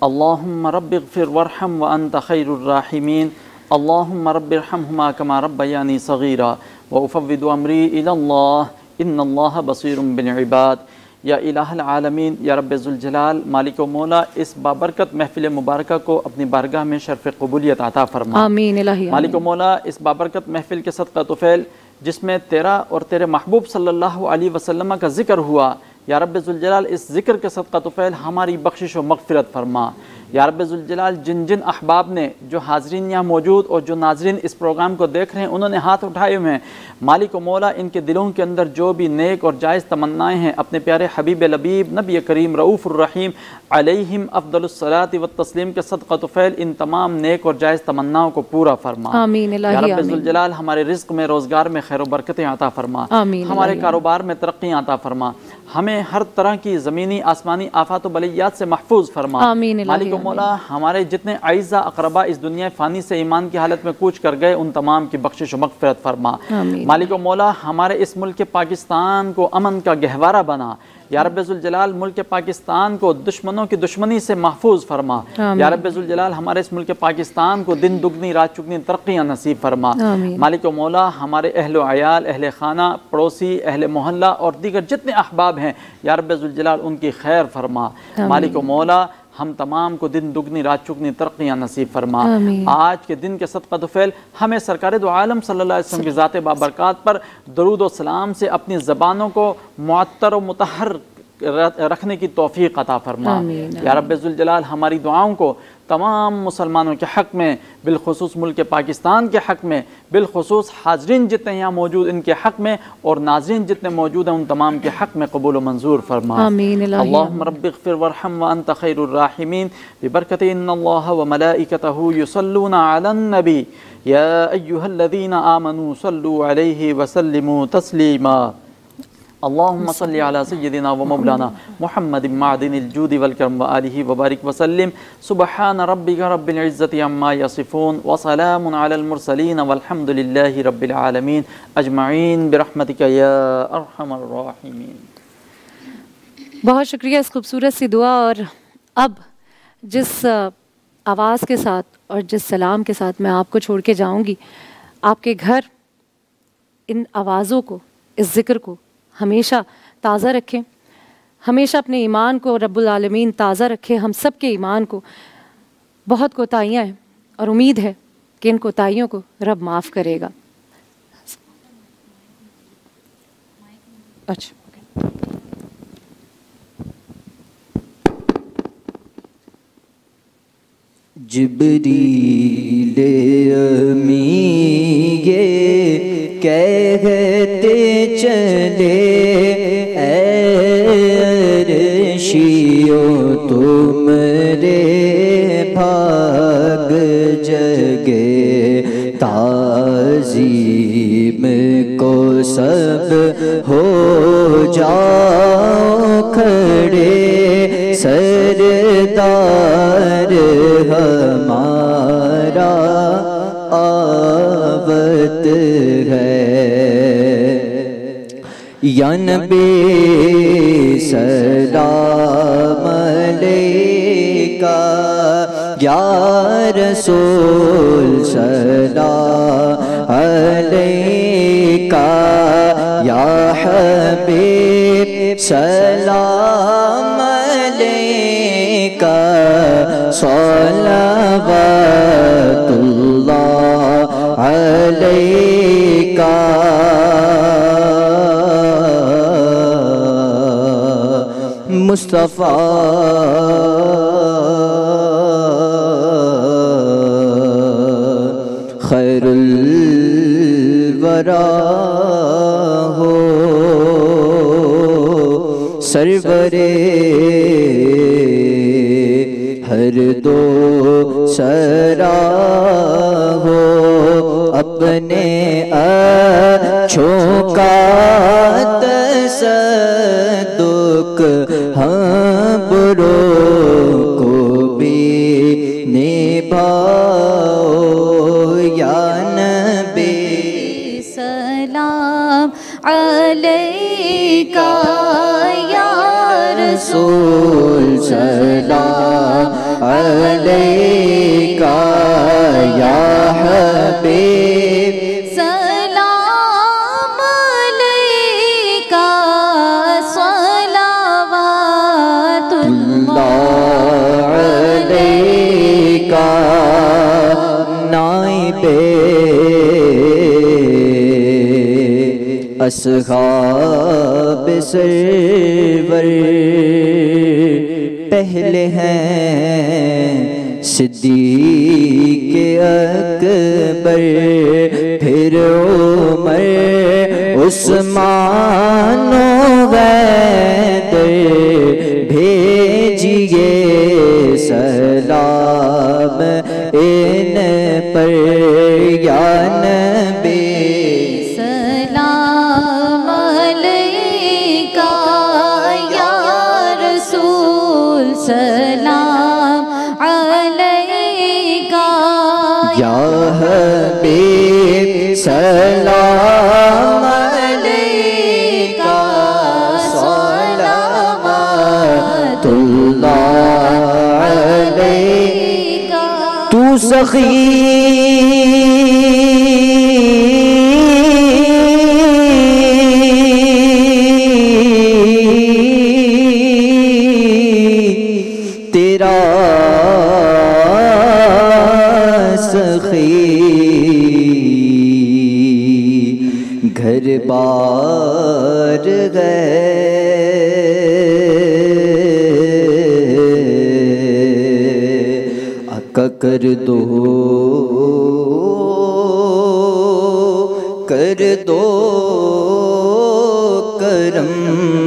अल्लाहुम्मा रब्बिग़फिर वरहम व अंत खैरुर राहिमीन। अल्लाहुम्मा रब्बिरहमहुमा कमा रब्बयानी सगीरा व उफ़व्विदु अमरी इलल्लाह इन्नल्लाह बसीरुम बिल इबाद। या इलाहल आलमीन, या रब्बे ज़ुल जलाल, मालिक व मौला, इस बाबरकत महफिल मुबारक को अपनी बारगाह में शर्फ़ क़बूलियत अता फरमा। आमीन इलाही। मालिक व मौला, इस बाबरकत महफिल के सदक़ा तुफ़ैल जिसमें तेरा और तेरे महबूब सल्लल्लाहु अलैहि वसल्लम का ज़िक्र हुआ, या रब्बे ज़ुल जलाल, इस ज़िक्र के सदक़ा तुफ़ैल हमारी बख्शिश व मग़फ़िरत फरमा। या रब्बे ज़ुल जलाल, जिन जिन अहबाब ने, जो हाज़रीन यहाँ मौजूद और जो नाज़रीन इस प्रोग्राम को देख रहे हैं, उन्होंने हाथ उठाए हुए हैं, मालिक व मौला, इनके दिलों के अंदर जो भी नेक और जायज़ तमन्नाएँ हैं, अपने प्यारे हबीब लबीब नबी करीम रऊफ़ुर रहीम अलैहिम अफ़दलुस सलाति व तस्लीम के सदक़ा तुफ़ैल इन तमाम नेक और जायज़ तमन्नाओं को पूरा फरमा। आमीन इलाही। या रब्बे ज़ुल जलाल, हमारे रिज़्क़ में, रोज़गार में खैर व बरकतें अता फरमा। आमीन। हमारे कारोबार में तरक्कियाँ अता फरमा। हमें हर तरह की ज़मीनी आसमानी आफ़ात व बलियात से महफूज फरमा। आमीन। मालिक व मौला, हमारे जितने आइज़ा अक़रबा इस दुनिया फ़ानी से ईमान की हालत में कूच कर गए, उन तमाम की बख्शिश व मग़फ़िरत फरमा। मालिक व मौला, हमारे इस मुल्क पाकिस्तान को अमन का गहवारा बना। या रब्बे ज़ुल जलाल, मुल्क पाकिस्तान को दुश्मनों की दुश्मनी से महफूज फरमा। या रब्बे ज़ुल जलाल, हमारे इस मुल्क पाकिस्तान को दिन दुगनी रात चुगनी तरक्कियाँ नसीब फरमा। मालिक व मौला, हमारे अहल अयाल, अहल खाना, पड़ोसी, अहल मोहल्ला और दीगर जितने अहबाब हैं, या रब्बे ज़ुल जलाल, उनकी खैर फरमा। मालिक व मौला, हम तमाम को दिन दुगनी रात चुगनी तरक्कियाँ नसीब फरमा। आज के दिन के सदक़ा तुफ़ैल हमें सरकार दो आलम सल्लल्लाहु अलैहि वसल्लम की ज़ात बाबरकात पर दरूद व सलाम से अपनी ज़बानों को मुअत्तर व मुतहर रखने की तौफीक अता फरमा। या रब्बे ज़ुल जलाल हमारी दुआओं को तमाम मुसलमानों के हक़ में, बिलखुसूस मुल्क पाकिस्तान के हक़ में, बिलखुसूस हाज़रीन जितने यहाँ मौजूद इनके हक़ में और नाज़रीन जितने मौजूद हैं उन तमाम के हक़ में कबूल व मंजूर फरमा। अल्लाहुम्मा रब्बिग़फिर वरहम व अंत खैरुर राहिमीन बिबरकति इन्नल्लाह व मलाइकतहु युसल्लूना अलन नबी या अय्युहल्लज़ीना आमनू सल्लू अलैहि व सल्लिमू तस्लीमा। अल्लाहुम्मा सल्लि अला सय्यदिना व मौलाना मुहम्मद मादिनिल जूदि वल करम व आलिहि व बारिक व सल्लिम। सुब्हान रब्बिका रब्बिल इज़्ज़ति अम्मा यसिफून व सलामुन अलल मुरसलीन वल्हम्दुलिल्लाहि रब्बिल आलमीन अजमईन बिरहमतिका या अरहमर राहिमीन। बहुत शुक्रिया इस खूबसूरत सी दुआ। और अब जिस आवाज़ के साथ और जिस सलाम के साथ मैं आपको छोड़ के जाऊँगी, आपके घर इन आवाज़ों को, इस ज़िक्र को हमेशा ताज़ा रखें, हमेशा अपने ईमान को रब्बुल आलमीन ताज़ा रखे। हम सब के ईमान को बहुत कोताहियाँ हैं और उम्मीद है कि इन कोताहियों को रब माफ़ करेगा। अच्छा, जिब्रील अमी ये कहते चले अर्शियो तुमरे भाग जगे ताज़ीम को सब हो जाओ खड़े सरदार हमारा आवत है। या नबी सलाम अलैका या रसूल सलाम अलैका या हबीब सलाम अलैका सलावतुल्लाह अलैका मुस्तफ़ा खैरुल वरा हो सरवरे हर दो सरा हो अपने अच्छों का तसद्दुक हाँ बुरों को भी निभाओ या नबी सलाम अलैका या रसूल सलाम अलैका या हबीब सलाम अलैका सलावतुल्लाह अलैका नाइबे अस्हाब सरवर पहले हैं सिद्दीक़ अकबर फिर उमर उस्मान हैदर भेजिए सलाम इन पर या नबी सलाम अलैका या रसूल सलाम अलैका या हबीब सलाम अलैका सलावतुल्लाह अलैका तू सखी तेरा सखी घर बार गए का कर दो करम